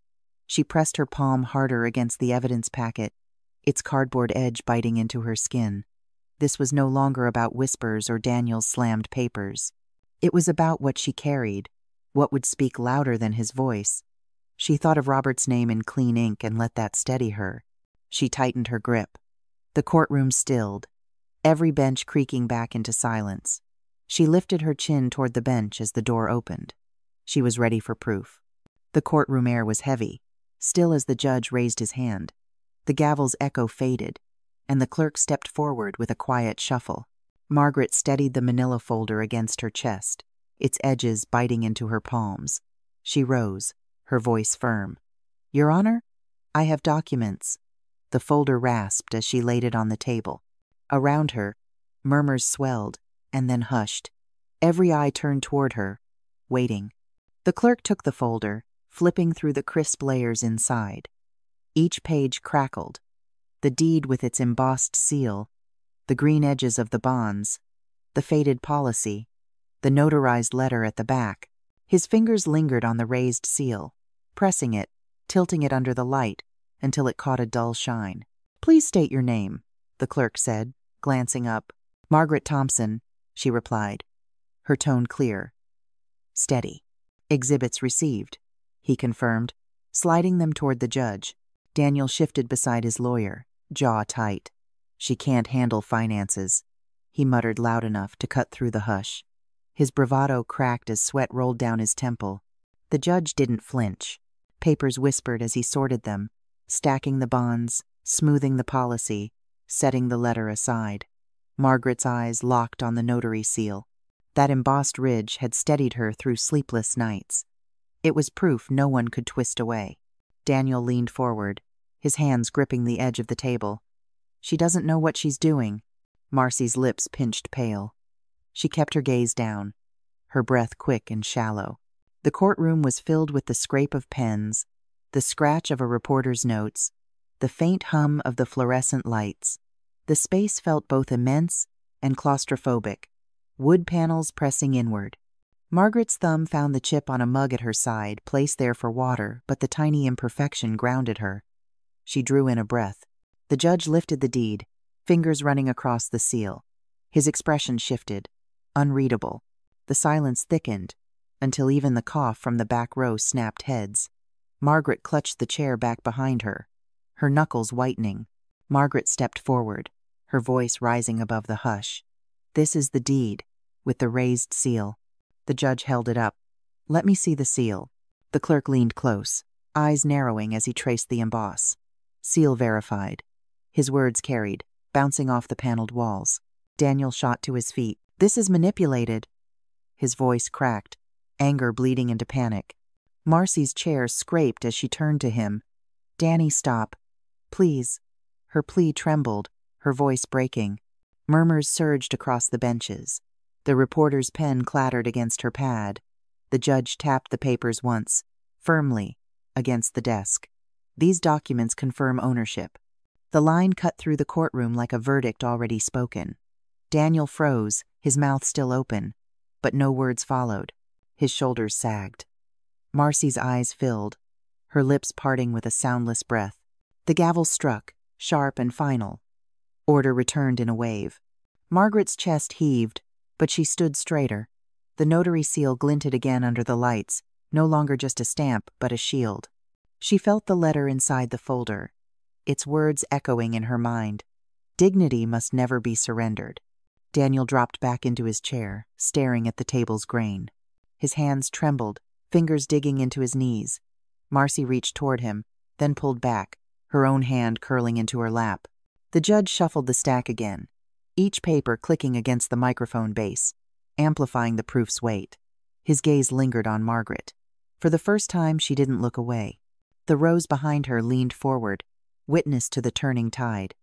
She pressed her palm harder against the evidence packet, its cardboard edge biting into her skin. This was no longer about whispers or Daniel's slammed papers. It was about what she carried, what would speak louder than his voice. She thought of Robert's name in clean ink and let that steady her. She tightened her grip. The courtroom stilled, every bench creaking back into silence. She lifted her chin toward the bench as the door opened. She was ready for proof. The courtroom air was heavy, still as the judge raised his hand. The gavel's echo faded, and the clerk stepped forward with a quiet shuffle. Margaret steadied the manila folder against her chest, its edges biting into her palms. She rose, her voice firm. "Your Honor, I have documents." The folder rasped as she laid it on the table. Around her, murmurs swelled and then hushed. Every eye turned toward her, waiting. The clerk took the folder, flipping through the crisp layers inside. Each page crackled. The deed with its embossed seal, the green edges of the bonds, the faded policy, the notarized letter at the back. His fingers lingered on the raised seal, pressing it, tilting it under the light, until it caught a dull shine. "Please state your name," the clerk said, glancing up. "Margaret Thompson," she replied, her tone clear, steady. "Exhibits received," he confirmed, sliding them toward the judge. Daniel shifted beside his lawyer, jaw tight. "She can't handle finances," he muttered loud enough to cut through the hush. His bravado cracked as sweat rolled down his temple. The judge didn't flinch. Papers whispered as he sorted them, stacking the bonds, smoothing the policy, setting the letter aside. Margaret's eyes locked on the notary seal. That embossed ridge had steadied her through sleepless nights. It was proof no one could twist away. Daniel leaned forward, his hands gripping the edge of the table. "She doesn't know what she's doing." Marcy's lips pinched pale. She kept her gaze down, her breath quick and shallow. The courtroom was filled with the scrape of pens, the scratch of a reporter's notes, the faint hum of the fluorescent lights. The space felt both immense and claustrophobic, wood panels pressing inward. Margaret's thumb found the chip on a mug at her side, placed there for water, but the tiny imperfection grounded her. She drew in a breath. The judge lifted the deed, fingers running across the seal. His expression shifted, unreadable. The silence thickened, until even the cough from the back row snapped heads. Margaret clutched the chair back behind her, her knuckles whitening. Margaret stepped forward, her voice rising above the hush. "This is the deed, with the raised seal." The judge held it up. "Let me see the seal." The clerk leaned close, eyes narrowing as he traced the emboss. "Seal verified." His words carried, bouncing off the paneled walls. Daniel shot to his feet. "This is manipulated." His voice cracked. anger bleeding into panic. Marcy's chair scraped as she turned to him. "Danny, stop. Please." Her plea trembled, her voice breaking. Murmurs surged across the benches. The reporter's pen clattered against her pad. The judge tapped the papers once, firmly, against the desk. "These documents confirm ownership." The line cut through the courtroom like a verdict already spoken. Daniel froze, his mouth still open, but no words followed. His shoulders sagged. Marcy's eyes filled, her lips parting with a soundless breath. The gavel struck, sharp and final. Order returned in a wave. Margaret's chest heaved, but she stood straighter. The notary seal glinted again under the lights, no longer just a stamp, but a shield. She felt the letter inside the folder, its words echoing in her mind. Dignity must never be surrendered. Daniel dropped back into his chair, staring at the table's grain. His hands trembled, fingers digging into his knees. Marcy reached toward him, then pulled back, her own hand curling into her lap. The judge shuffled the stack again, each paper clicking against the microphone base, amplifying the proof's weight. His gaze lingered on Margaret. For the first time, she didn't look away. The rows behind her leaned forward, witness to the turning tide.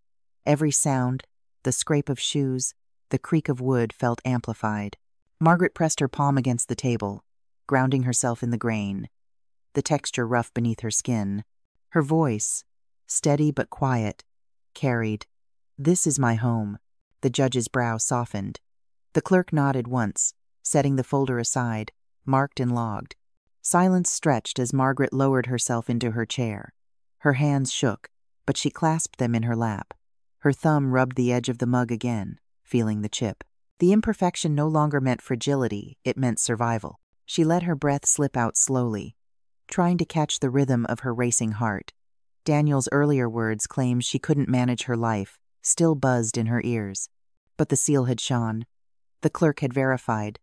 Every sound, the scrape of shoes, the creak of wood felt amplified. Margaret pressed her palm against the table, grounding herself in the grain, the texture rough beneath her skin. Her voice, steady but quiet, carried, "This is my home." The judge's brow softened. The clerk nodded once, setting the folder aside, marked and logged. Silence stretched as Margaret lowered herself into her chair. Her hands shook, but she clasped them in her lap. Her thumb rubbed the edge of the mug again, feeling the chip. The imperfection no longer meant fragility, it meant survival. She let her breath slip out slowly, trying to catch the rhythm of her racing heart. Daniel's earlier words claimed she couldn't manage her life, still buzzed in her ears. But the seal had shone. The clerk had verified.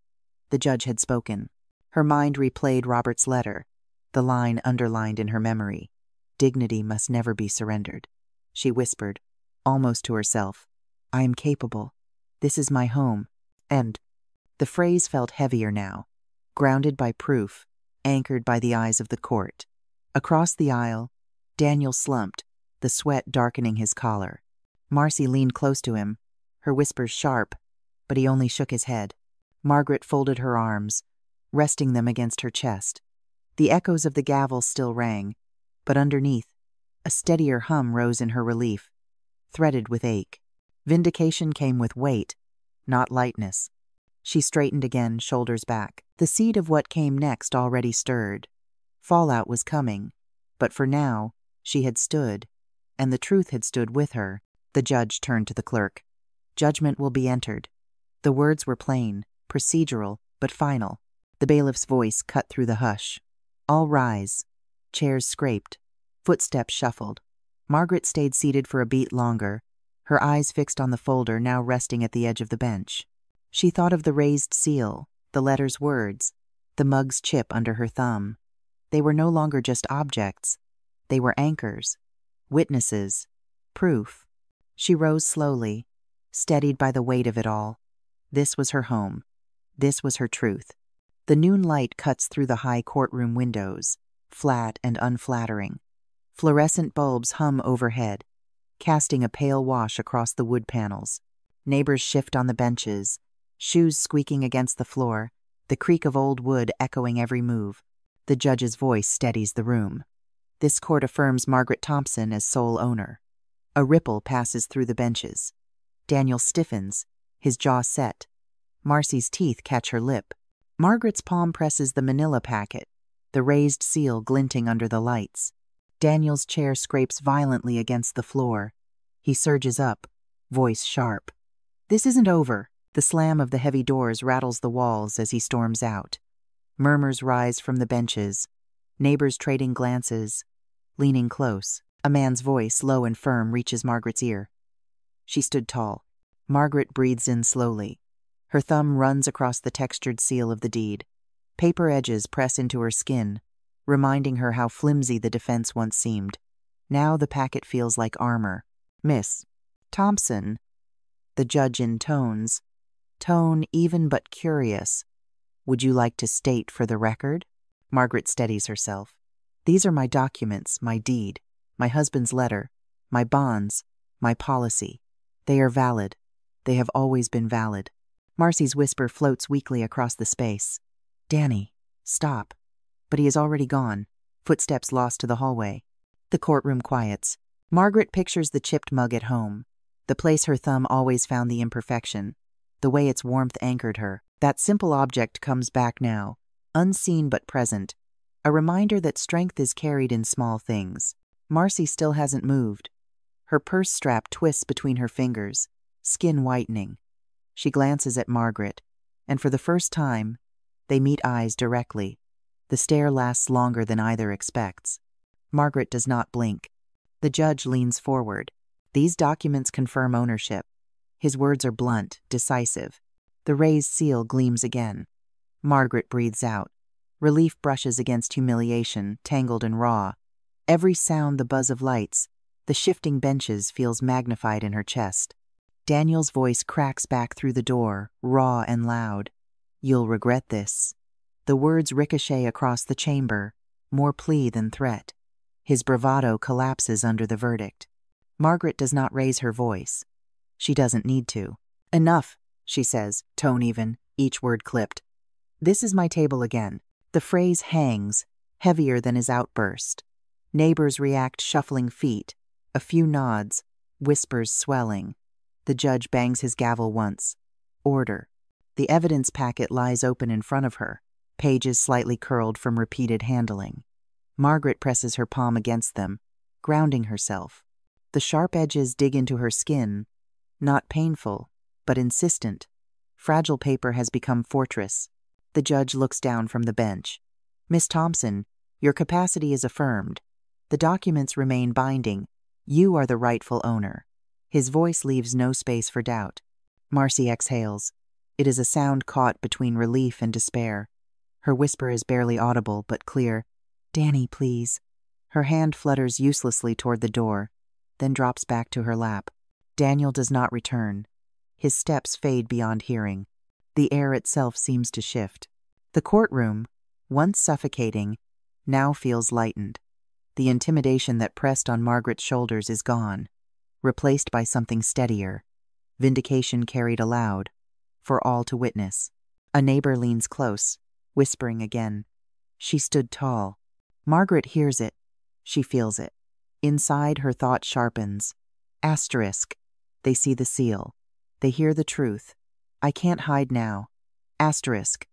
The judge had spoken. Her mind replayed Robert's letter, the line underlined in her memory. Dignity must never be surrendered. She whispered, almost to herself, "I am capable. This is my home." And the phrase felt heavier now, grounded by proof, anchored by the eyes of the court. Across the aisle, Daniel slumped, the sweat darkening his collar. Marcy leaned close to him, her whispers sharp, but he only shook his head. Margaret folded her arms, resting them against her chest. The echoes of the gavel still rang, but underneath, a steadier hum rose in her relief, threaded with ache. Vindication came with weight, not lightness. She straightened again, shoulders back. The seed of what came next already stirred. Fallout was coming, but for now, she had stood, and the truth had stood with her. The judge turned to the clerk. "Judgment will be entered." The words were plain, procedural, but final. The bailiff's voice cut through the hush. "All rise." Chairs scraped. Footsteps shuffled. Margaret stayed seated for a beat longer, her eyes fixed on the folder now resting at the edge of the bench. She thought of the raised seal, the letter's words, the mug's chip under her thumb. They were no longer just objects. They were anchors, witnesses, proof. She rose slowly, steadied by the weight of it all. This was her home. This was her truth. The noon light cuts through the high courtroom windows, flat and unflattering. Fluorescent bulbs hum overhead, casting a pale wash across the wood panels. Neighbors shift on the benches, shoes squeaking against the floor, the creak of old wood echoing every move. The judge's voice steadies the room. This court affirms Margaret Thompson as sole owner. A ripple passes through the benches. Daniel stiffens, his jaw set. Marcy's teeth catch her lip. Margaret's palm presses the manila packet, the raised seal glinting under the lights. Daniel's chair scrapes violently against the floor. He surges up, voice sharp. "This isn't over." The slam of the heavy doors rattles the walls as he storms out. Murmurs rise from the benches, neighbors trading glances, leaning close. A man's voice, low and firm, reaches Margaret's ear. She stood tall. Margaret breathes in slowly. Her thumb runs across the textured seal of the deed. Paper edges press into her skin, reminding her how flimsy the defense once seemed. Now the packet feels like armor. "Miss Thompson," the judge intones, tone even but curious. Would you like to state for the record? Margaret steadies herself. These are my documents, my deed, my husband's letter, my bonds, my policy. They are valid. They have always been valid. Marcy's whisper floats weakly across the space. Danny, stop. But he is already gone, footsteps lost to the hallway. The courtroom quiets. Margaret pictures the chipped mug at home, the place her thumb always found the imperfection, the way its warmth anchored her. That simple object comes back now, unseen but present, a reminder that strength is carried in small things. Marcy still hasn't moved. Her purse strap twists between her fingers, skin whitening. She glances at Margaret, and for the first time, they meet eyes directly. The stare lasts longer than either expects. Margaret does not blink. The judge leans forward. These documents confirm ownership. His words are blunt, decisive. The raised seal gleams again. Margaret breathes out. Relief brushes against humiliation, tangled and raw. Every sound, the buzz of lights, the shifting benches feels magnified in her chest. Daniel's voice cracks back through the door, raw and loud. You'll regret this. The words ricochet across the chamber, more plea than threat. His bravado collapses under the verdict. Margaret does not raise her voice. She doesn't need to. Enough, she says, tone even, each word clipped. This is my table again. The phrase hangs, heavier than his outburst. Neighbors react, shuffling feet, a few nods, whispers swelling. The judge bangs his gavel once. Order. The evidence packet lies open in front of her, pages slightly curled from repeated handling. Margaret presses her palm against them, grounding herself. The sharp edges dig into her skin, not painful, but insistent. Fragile paper has become fortress. The judge looks down from the bench. Miss Thompson, your capacity is affirmed. The documents remain binding. You are the rightful owner. His voice leaves no space for doubt. Marcy exhales. It is a sound caught between relief and despair. Her whisper is barely audible, but clear. Danny, please. Her hand flutters uselessly toward the door, then drops back to her lap. Daniel does not return. His steps fade beyond hearing. The air itself seems to shift. The courtroom, once suffocating, now feels lightened. The intimidation that pressed on Margaret's shoulders is gone, replaced by something steadier. Vindication carried aloud, for all to witness. A neighbor leans close, whispering again. She stood tall. Margaret hears it. She feels it. Inside, her thought sharpens. Asterisk. They see the seal. They hear the truth. I can't hide now. Asterisk.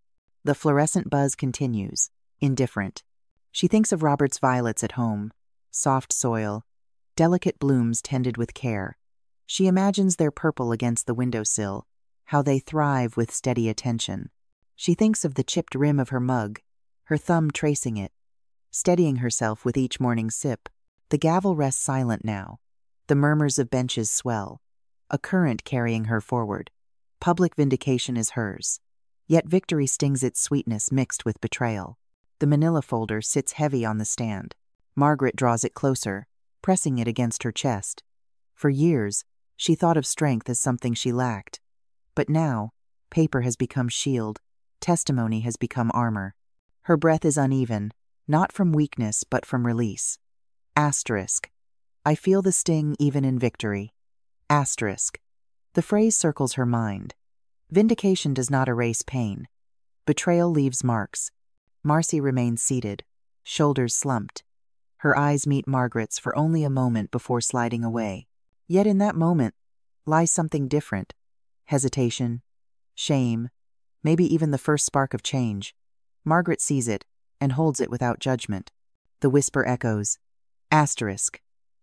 The fluorescent buzz continues, indifferent. She thinks of Robert's violets at home, soft soil, delicate blooms tended with care. She imagines their purple against the windowsill, how they thrive with steady attention. She thinks of the chipped rim of her mug, her thumb tracing it, steadying herself with each morning sip. The gavel rests silent now. The murmurs of benches swell, a current carrying her forward. Public vindication is hers. Yet victory stings its sweetness mixed with betrayal. The manila folder sits heavy on the stand. Margaret draws it closer, pressing it against her chest. For years, she thought of strength as something she lacked. But now, paper has become shield, testimony has become armor. Her breath is uneven, not from weakness but from release. Asterisk. I feel the sting even in victory. Asterisk. The phrase circles her mind. Vindication does not erase pain. Betrayal leaves marks. Marcy remains seated, shoulders slumped. Her eyes meet Margaret's for only a moment before sliding away. Yet in that moment lies something different. Hesitation, shame, maybe even the first spark of change. Margaret sees it and holds it without judgment. The whisper echoes. Asterisk.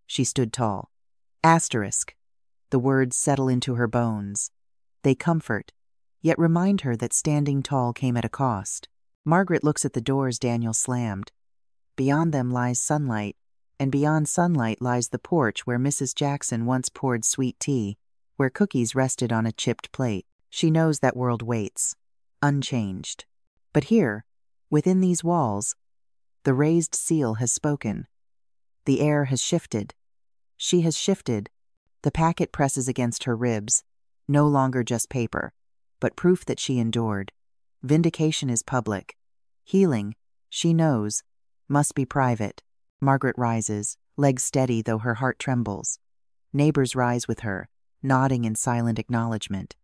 She stood tall. Asterisk. The words settle into her bones. They comfort, yet remind her that standing tall came at a cost. Margaret looks at the doors Daniel slammed. Beyond them lies sunlight, and beyond sunlight lies the porch where Mrs. Jackson once poured sweet tea, where cookies rested on a chipped plate. She knows that world waits, unchanged. But here, within these walls, the raised seal has spoken. The air has shifted. She has shifted. The packet presses against her ribs, no longer just paper, but proof that she endured. Vindication is public. Healing, she knows, must be private. Margaret rises, legs steady though her heart trembles. Neighbors rise with her, nodding in silent acknowledgement.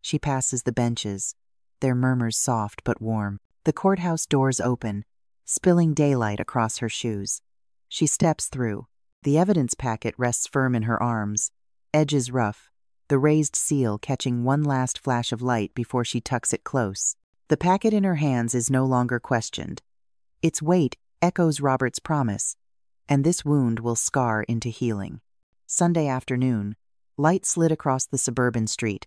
She passes the benches, their murmurs soft but warm. The courthouse doors open, spilling daylight across her shoes. She steps through. The evidence packet rests firm in her arms, edges rough, the raised seal catching one last flash of light before she tucks it close. The packet in her hands is no longer questioned. Its weight echoes Robert's promise, and this wound will scar into healing. Sunday afternoon, light slid across the suburban street,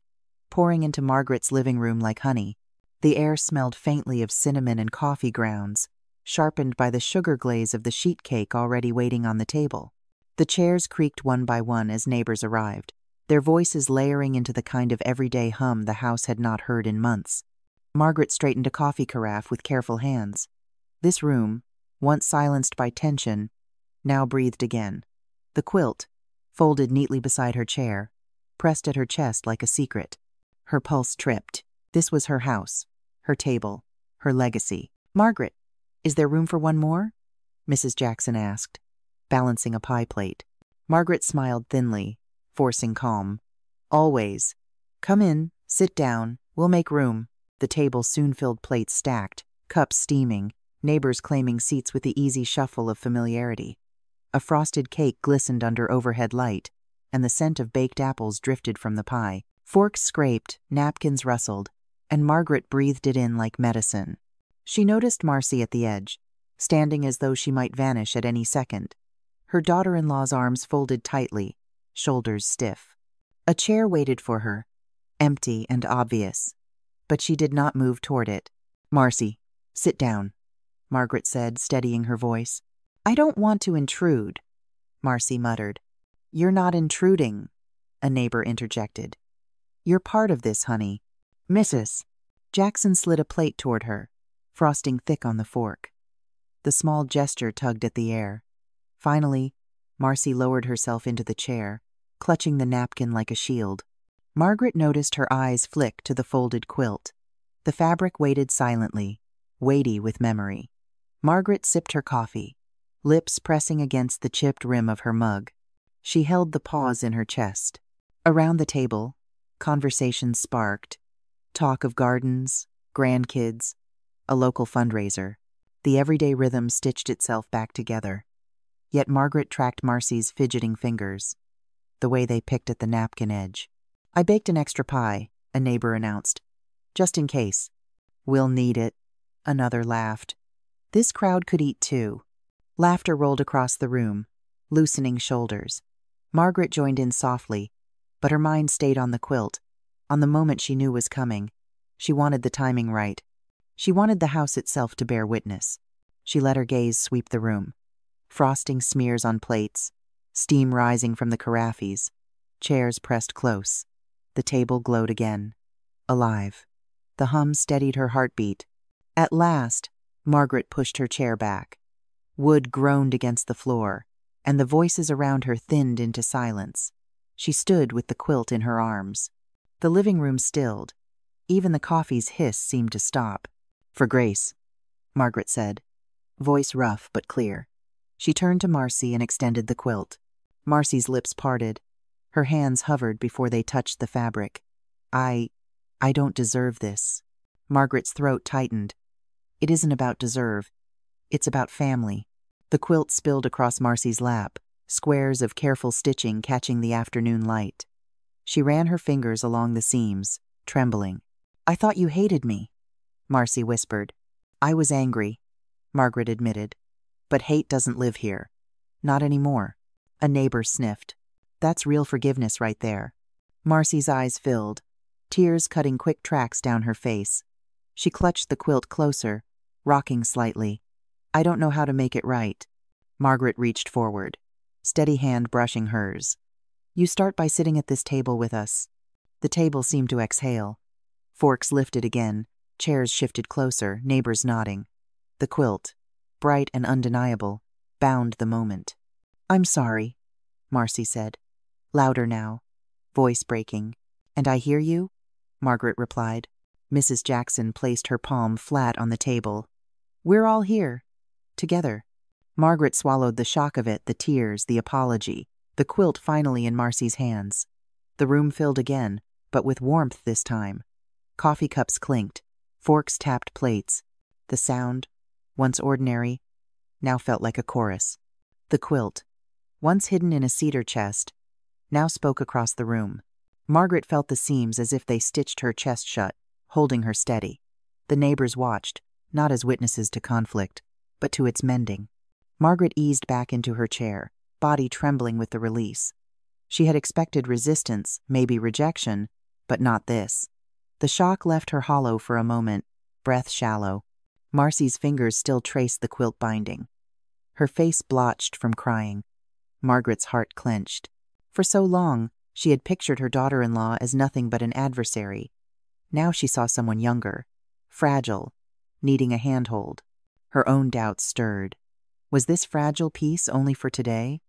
pouring into Margaret's living room like honey. The air smelled faintly of cinnamon and coffee grounds, sharpened by the sugar glaze of the sheet cake already waiting on the table. The chairs creaked one by one as neighbors arrived, their voices layering into the kind of everyday hum the house had not heard in months. Margaret straightened a coffee carafe with careful hands. This room, once silenced by tension, now breathed again. The quilt, folded neatly beside her chair, pressed at her chest like a secret. Her pulse tripped. This was her house, her table, her legacy. "Margaret, is there room for one more?" Mrs. Jackson asked, balancing a pie plate. Margaret smiled thinly, forcing calm. "Always. Come in, sit down, we'll make room." The table soon filled, plates stacked, cups steaming, neighbors claiming seats with the easy shuffle of familiarity. A frosted cake glistened under overhead light, and the scent of baked apples drifted from the pie. Forks scraped, napkins rustled, and Margaret breathed it in like medicine. She noticed Marcy at the edge, standing as though she might vanish at any second. Her daughter-in-law's arms folded tightly, shoulders stiff. A chair waited for her, empty and obvious, but she did not move toward it. "Marcy, sit down," Margaret said, steadying her voice. "I don't want to intrude," Marcy muttered. "You're not intruding," a neighbor interjected. "You're part of this, honey." "Mrs." Jackson slid a plate toward her, frosting thick on the fork. The small gesture tugged at the air. Finally, Marcy lowered herself into the chair, clutching the napkin like a shield. Margaret noticed her eyes flick to the folded quilt. The fabric waited silently, weighty with memory. Margaret sipped her coffee, lips pressing against the chipped rim of her mug. She held the pause in her chest. Around the table, conversations sparked. Talk of gardens, grandkids, a local fundraiser. The everyday rhythm stitched itself back together. Yet Margaret tracked Marcy's fidgeting fingers, the way they picked at the napkin edge. "I baked an extra pie," a neighbor announced. "Just in case." "We'll need it," another laughed. This crowd could eat too. Laughter rolled across the room, loosening shoulders. Margaret joined in softly, but her mind stayed on the quilt, on the moment she knew was coming. She wanted the timing right. She wanted the house itself to bear witness. She let her gaze sweep the room. Frosting smears on plates, steam rising from the carafes, chairs pressed close. The table glowed again, alive. The hum steadied her heartbeat. At last, Margaret pushed her chair back. Wood groaned against the floor, and the voices around her thinned into silence. She stood with the quilt in her arms. The living room stilled. Even the coffee's hiss seemed to stop. "For Grace," Margaret said, voice rough but clear. She turned to Marcy and extended the quilt. Marcy's lips parted. Her hands hovered before they touched the fabric. I don't deserve this." Margaret's throat tightened. "It isn't about deserve. It's about family." The quilt spilled across Marcy's lap, squares of careful stitching catching the afternoon light. She ran her fingers along the seams, trembling. "I thought you hated me," Marcy whispered. "I was angry," Margaret admitted. "But hate doesn't live here. Not anymore." A neighbor sniffed. "That's real forgiveness right there." Marcy's eyes filled, tears cutting quick tracks down her face. She clutched the quilt closer, rocking slightly. "I don't know how to make it right." Margaret reached forward, steady hand brushing hers. "You start by sitting at this table with us." The table seemed to exhale. Forks lifted again, chairs shifted closer, neighbors nodding. The quilt, bright and undeniable, bound the moment. "I'm sorry," Marcy said, louder now, voice breaking. "And I hear you," Margaret replied. Mrs. Jackson placed her palm flat on the table. "We're all here. Together." Margaret swallowed the shock of it, the tears, the apology, the quilt finally in Marcy's hands. The room filled again, but with warmth this time. Coffee cups clinked. Forks tapped plates. The sound, once ordinary, now felt like a chorus. The quilt, once hidden in a cedar chest, now spoke across the room. Margaret felt the seams as if they stitched her chest shut, holding her steady. The neighbors watched, not as witnesses to conflict, but to its mending. Margaret eased back into her chair, body trembling with the release. She had expected resistance, maybe rejection, but not this. The shock left her hollow for a moment, breath shallow. Marcy's fingers still traced the quilt binding. Her face blotched from crying. Margaret's heart clenched. For so long, she had pictured her daughter-in-law as nothing but an adversary. Now she saw someone younger, fragile, needing a handhold. Her own doubts stirred. Was this fragile peace only for today?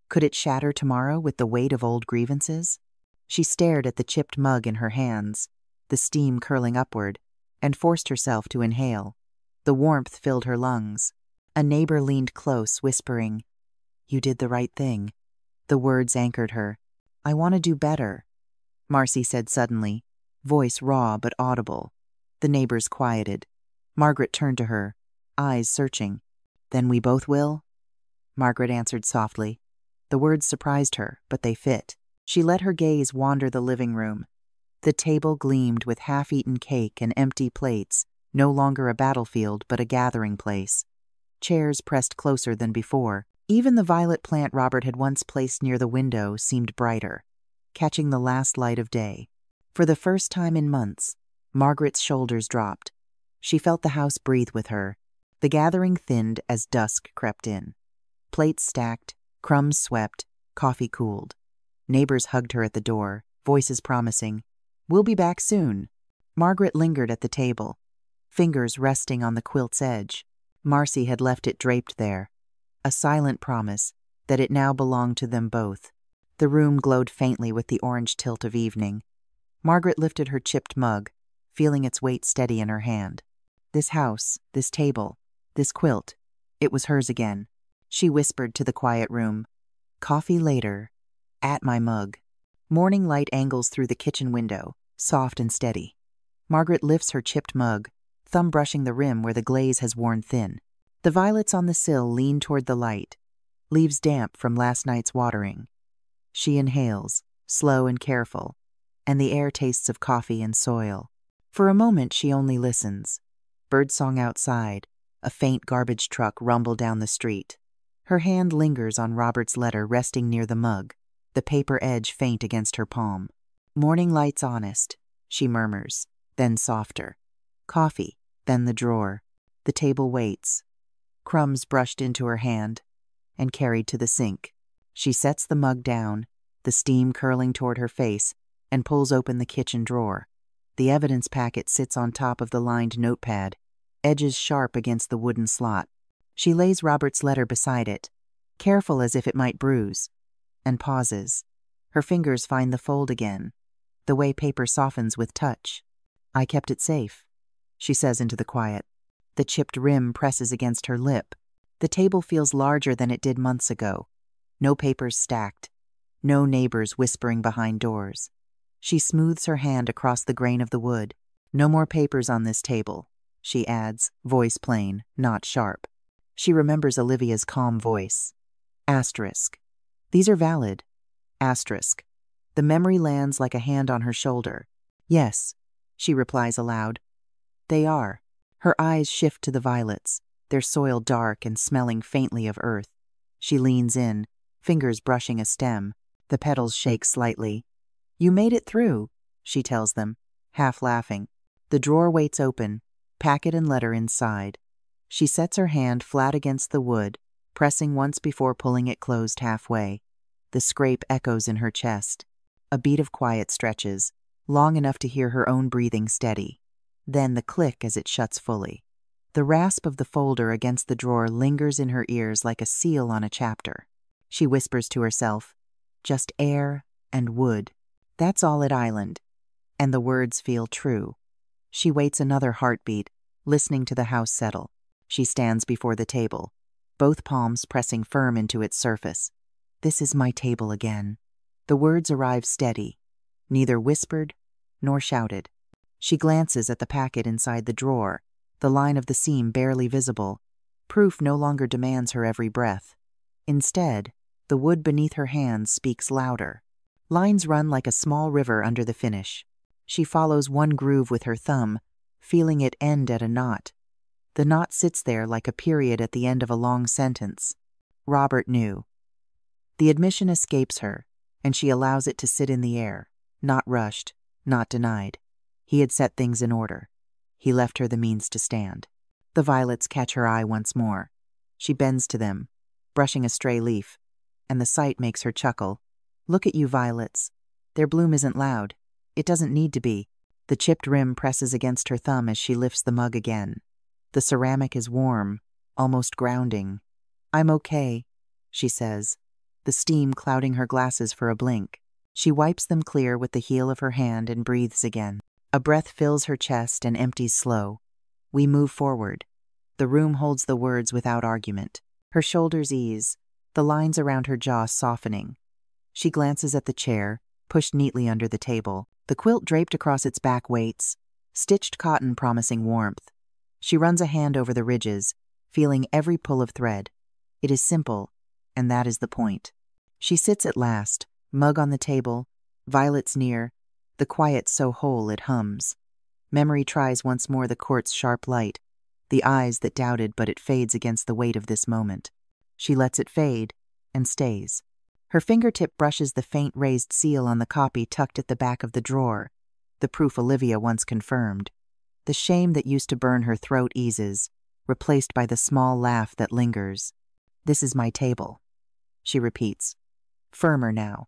Could it shatter tomorrow with the weight of old grievances? She stared at the chipped mug in her hands, the steam curling upward, and forced herself to inhale. The warmth filled her lungs. A neighbor leaned close, whispering, "You did the right thing." The words anchored her. "I want to do better," Marcy said suddenly, voice raw but audible. The neighbors quieted. Margaret turned to her, eyes searching. "Then we both will?" Margaret answered softly. The words surprised her, but they fit. She let her gaze wander the living room. The table gleamed with half-eaten cake and empty plates, no longer a battlefield but a gathering place. Chairs pressed closer than before. Even the violet plant Robert had once placed near the window seemed brighter, catching the last light of day. For the first time in months, Margaret's shoulders dropped. She felt the house breathe with her. The gathering thinned as dusk crept in. Plates stacked, crumbs swept, coffee cooled. Neighbors hugged her at the door, voices promising, "We'll be back soon." Margaret lingered at the table, fingers resting on the quilt's edge. Marcy had left it draped there, a silent promise that it now belonged to them both. The room glowed faintly with the orange tilt of evening. Margaret lifted her chipped mug, feeling its weight steady in her hand. This house, this table, this quilt, it was hers again. She whispered to the quiet room, "Coffee later, at my mug." Morning light angles through the kitchen window, soft and steady. Margaret lifts her chipped mug, thumb brushing the rim where the glaze has worn thin. The violets on the sill lean toward the light, leaves damp from last night's watering. She inhales, slow and careful, and the air tastes of coffee and soil. For a moment she only listens. Birdsong outside, a faint garbage truck rumble down the street. Her hand lingers on Robert's letter resting near the mug, the paper edge faint against her palm. "Morning light's honest," she murmurs, then softer. "Coffee," then the drawer. The table waits. Crumbs brushed into her hand and carried to the sink. She sets the mug down, the steam curling toward her face, and pulls open the kitchen drawer. The evidence packet sits on top of the lined notepad, edges sharp against the wooden slot. She lays Robert's letter beside it, careful as if it might bruise, and pauses. Her fingers find the fold again, the way paper softens with touch. "I kept it safe," she says into the quiet. The chipped rim presses against her lip. The table feels larger than it did months ago. No papers stacked. No neighbors whispering behind doors. She smooths her hand across the grain of the wood. "No more papers on this table," she adds, voice plain, not sharp. She remembers Olivia's calm voice. Asterisk. These are valid. Asterisk. The memory lands like a hand on her shoulder. "Yes," she replies aloud. "They are." Her eyes shift to the violets, their soil dark and smelling faintly of earth. She leans in, fingers brushing a stem. The petals shake slightly. "You made it through," she tells them, half laughing. The drawer waits open, packet and letter inside. She sets her hand flat against the wood, pressing once before pulling it closed halfway. The scrape echoes in her chest. A beat of quiet stretches, long enough to hear her own breathing steady. Then the click as it shuts fully. The rasp of the folder against the drawer lingers in her ears like a seal on a chapter. She whispers to herself, "Just air and wood. That's all at Island." And the words feel true. She waits another heartbeat, listening to the house settle. She stands before the table, both palms pressing firm into its surface. This is my table again. The words arrive steady, neither whispered nor shouted. She glances at the packet inside the drawer, the line of the seam barely visible. Proof no longer demands her every breath. Instead, the wood beneath her hands speaks louder. Lines run like a small river under the finish. She follows one groove with her thumb, feeling it end at a knot. The knot sits there like a period at the end of a long sentence. Robert knew. The admission escapes her, and she allows it to sit in the air, not rushed, not denied. He had set things in order. He left her the means to stand. The violets catch her eye once more. She bends to them, brushing a stray leaf, and the sight makes her chuckle. Look at you, violets. Their bloom isn't loud. It doesn't need to be. The chipped rim presses against her thumb as she lifts the mug again. The ceramic is warm, almost grounding. I'm okay, she says, the steam clouding her glasses for a blink. She wipes them clear with the heel of her hand and breathes again. A breath fills her chest and empties slow. We move forward. The room holds the words without argument. Her shoulders ease, the lines around her jaw softening. She glances at the chair, pushed neatly under the table. The quilt draped across its back waits, stitched cotton promising warmth. She runs a hand over the ridges, feeling every pull of thread. It is simple, and that is the point. She sits at last, mug on the table, violets near, the quiet so whole it hums. Memory tries once more the court's sharp light, the eyes that doubted, but it fades against the weight of this moment. She lets it fade, and stays. Her fingertip brushes the faint raised seal on the copy tucked at the back of the drawer, the proof Olivia once confirmed. The shame that used to burn her throat eases, replaced by the small laugh that lingers. This is my table, she repeats, firmer now,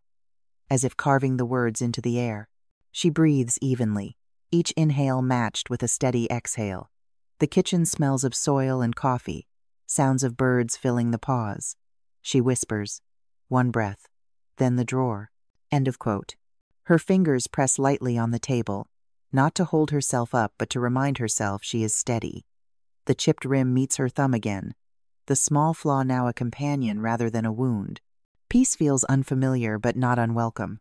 as if carving the words into the air. She breathes evenly, each inhale matched with a steady exhale. The kitchen smells of soil and coffee, sounds of birds filling the pause. She whispers, one breath, then the drawer. End of quote. Her fingers press lightly on the table, not to hold herself up but to remind herself she is steady. The chipped rim meets her thumb again, the small flaw now a companion rather than a wound. Peace feels unfamiliar but not unwelcome.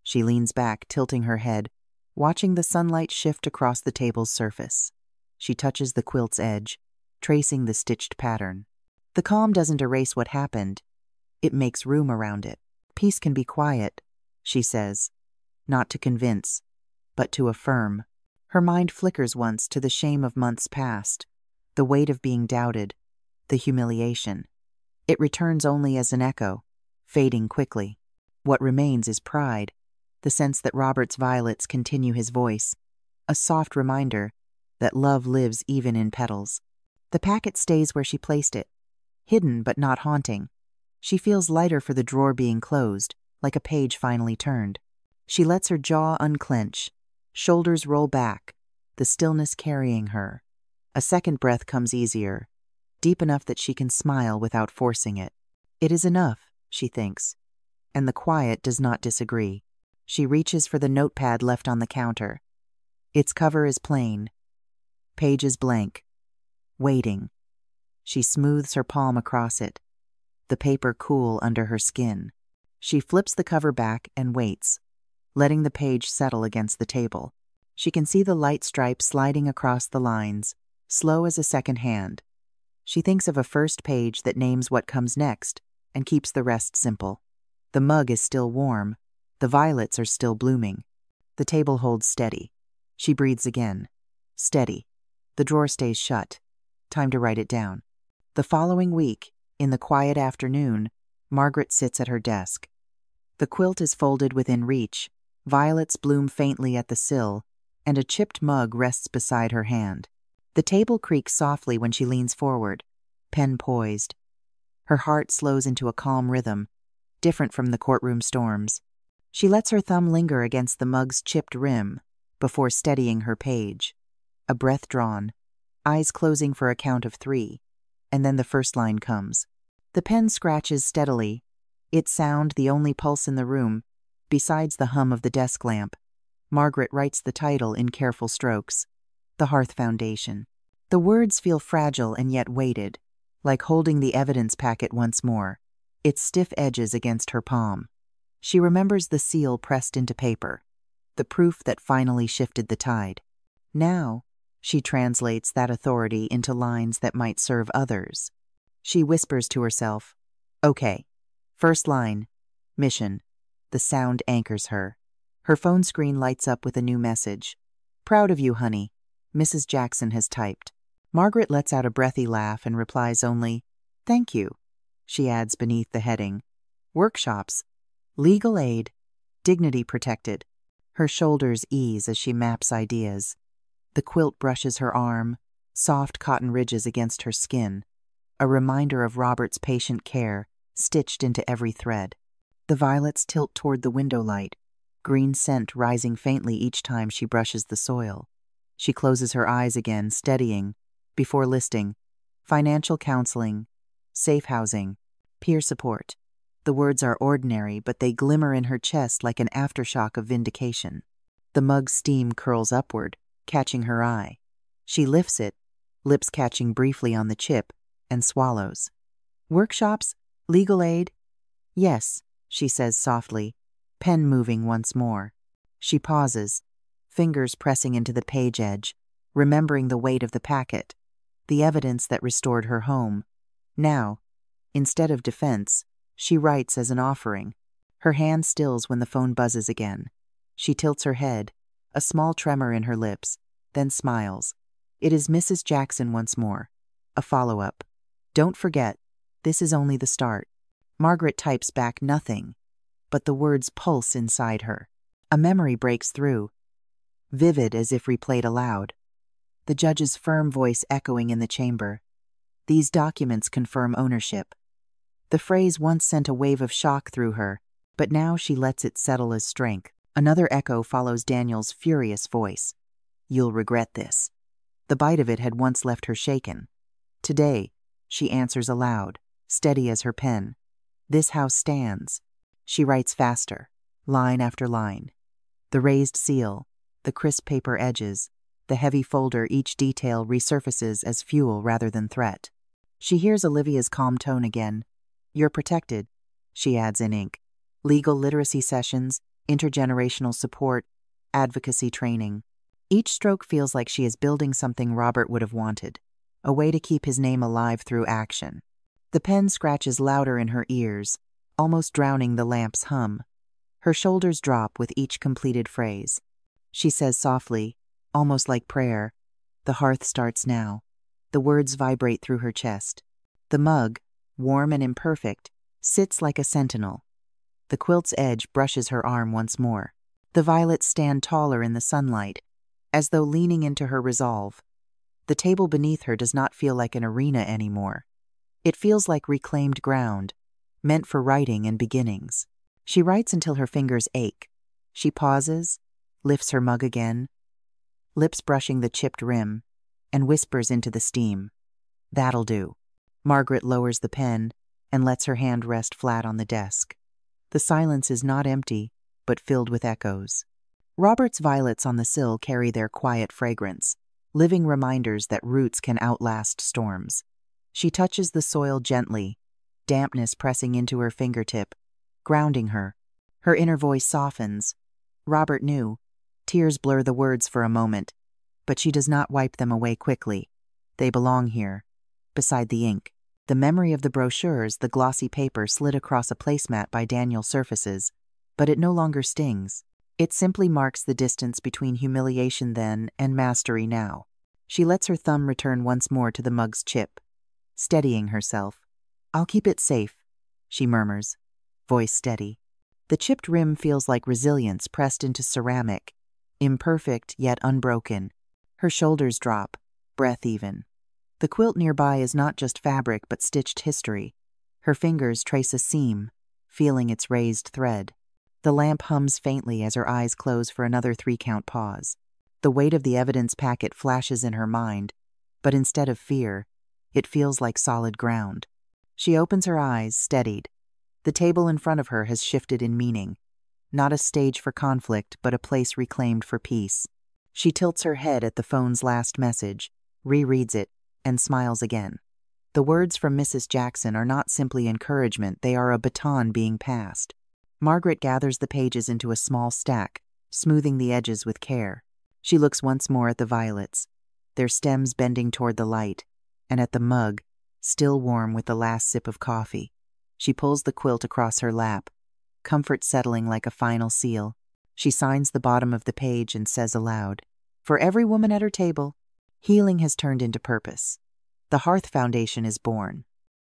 She leans back, tilting her head, watching the sunlight shift across the table's surface. She touches the quilt's edge, tracing the stitched pattern. The calm doesn't erase what happened. It makes room around it. Peace can be quiet, she says, not to convince, but to affirm. Her mind flickers once to the shame of months past, the weight of being doubted, the humiliation. It returns only as an echo, fading quickly. What remains is pride, the sense that Robert's violets continue his voice, a soft reminder that love lives even in petals. The packet stays where she placed it, hidden but not haunting. She feels lighter for the drawer being closed, like a page finally turned. She lets her jaw unclench, shoulders roll back, the stillness carrying her. A second breath comes easier, deep enough that she can smile without forcing it. It is enough, she thinks, and the quiet does not disagree. She reaches for the notepad left on the counter. Its cover is plain, pages blank, waiting. She smooths her palm across it, the paper cool under her skin. She flips the cover back and waits, letting the page settle against the table. She can see the light stripe sliding across the lines, slow as a second hand. She thinks of a first page that names what comes next and keeps the rest simple. The mug is still warm. The violets are still blooming. The table holds steady. She breathes again. Steady. The drawer stays shut. Time to write it down. The following week, in the quiet afternoon, Margaret sits at her desk. The quilt is folded within reach, violets bloom faintly at the sill, and a chipped mug rests beside her hand. The table creaks softly when she leans forward, pen poised. Her heart slows into a calm rhythm, different from the courtroom storms. She lets her thumb linger against the mug's chipped rim before steadying her page. A breath drawn, eyes closing for a count of 3, and then the first line comes. The pen scratches steadily, its sound the only pulse in the room, besides the hum of the desk lamp. Margaret writes the title in careful strokes. The Hearth Foundation. The words feel fragile and yet weighted, like holding the evidence packet once more, its stiff edges against her palm. She remembers the seal pressed into paper, the proof that finally shifted the tide. Now, she translates that authority into lines that might serve others. She whispers to herself, "Okay. First line. Mission." The sound anchors her. Her phone screen lights up with a new message. "Proud of you, honey," Mrs. Jackson has typed. Margaret lets out a breathy laugh and replies only, "Thank you." She adds beneath the heading, "Workshops. Legal aid. Dignity protected." Her shoulders ease as she maps ideas. The quilt brushes her arm, soft cotton ridges against her skin, a reminder of Robert's patient care stitched into every thread. The violets tilt toward the window light, green scent rising faintly each time she brushes the soil. She closes her eyes again, steadying, before listing, financial counseling, safe housing, peer support. The words are ordinary, but they glimmer in her chest like an aftershock of vindication. The mug's steam curls upward, catching her eye. She lifts it, lips catching briefly on the chip, and swallows. "Workshops? Legal aid?" "Yes," she says softly, pen moving once more. She pauses, fingers pressing into the page edge, remembering the weight of the packet, the evidence that restored her home. Now, instead of defense, she writes as an offering. Her hand stills when the phone buzzes again. She tilts her head, a small tremor in her lips, then smiles. It is Mrs. Jackson once more. A follow-up. "Don't forget, this is only the start." Margaret types back nothing, but the words pulse inside her. A memory breaks through, vivid as if replayed aloud. The judge's firm voice echoing in the chamber. "These documents confirm ownership." The phrase once sent a wave of shock through her, but now she lets it settle as strength. Another echo follows Daniel's furious voice. "You'll regret this." The bite of it had once left her shaken. Today, she answers aloud, steady as her pen. "This house stands." She writes faster, line after line. The raised seal, the crisp paper edges, the heavy folder, each detail resurfaces as fuel rather than threat. She hears Olivia's calm tone again. "You're protected," she adds in ink. "Legal literacy sessions, intergenerational support, advocacy training." Each stroke feels like she is building something Robert would have wanted, a way to keep his name alive through action. The pen scratches louder in her ears, almost drowning the lamp's hum. Her shoulders drop with each completed phrase. She says softly, almost like prayer, "The hearth starts now." The words vibrate through her chest. The mug, warm and imperfect, sits like a sentinel. The quilt's edge brushes her arm once more. The violets stand taller in the sunlight, as though leaning into her resolve. The table beneath her does not feel like an arena anymore. It feels like reclaimed ground, meant for writing and beginnings. She writes until her fingers ache. She pauses, lifts her mug again, lips brushing the chipped rim, and whispers into the steam. "That'll do." Margaret lowers the pen and lets her hand rest flat on the desk. The silence is not empty, but filled with echoes. Robert's violets on the sill carry their quiet fragrance, living reminders that roots can outlast storms. She touches the soil gently, dampness pressing into her fingertip, grounding her. Her inner voice softens. Robert knew. Tears blur the words for a moment, but she does not wipe them away quickly. They belong here, beside the ink. The memory of the brochures, the glossy paper slid across a placemat by Daniel surfaces, but it no longer stings. It simply marks the distance between humiliation then and mastery now. She lets her thumb return once more to the mug's chip, steadying herself. "I'll keep it safe," she murmurs, voice steady. The chipped rim feels like resilience pressed into ceramic, imperfect yet unbroken. Her shoulders drop, breath even. The quilt nearby is not just fabric but stitched history. Her fingers trace a seam, feeling its raised thread. The lamp hums faintly as her eyes close for another 3-count pause. The weight of the evidence packet flashes in her mind, but instead of fear, it feels like solid ground. She opens her eyes, steadied. The table in front of her has shifted in meaning. Not a stage for conflict, but a place reclaimed for peace. She tilts her head at the phone's last message, rereads it, and smiles again. The words from Mrs. Jackson are not simply encouragement, they are a baton being passed. Margaret gathers the pages into a small stack, smoothing the edges with care. She looks once more at the violets, their stems bending toward the light, and at the mug, still warm with the last sip of coffee. She pulls the quilt across her lap, comfort settling like a final seal. She signs the bottom of the page and says aloud, "For every woman at her table, healing has turned into purpose. The Hearth Foundation is born."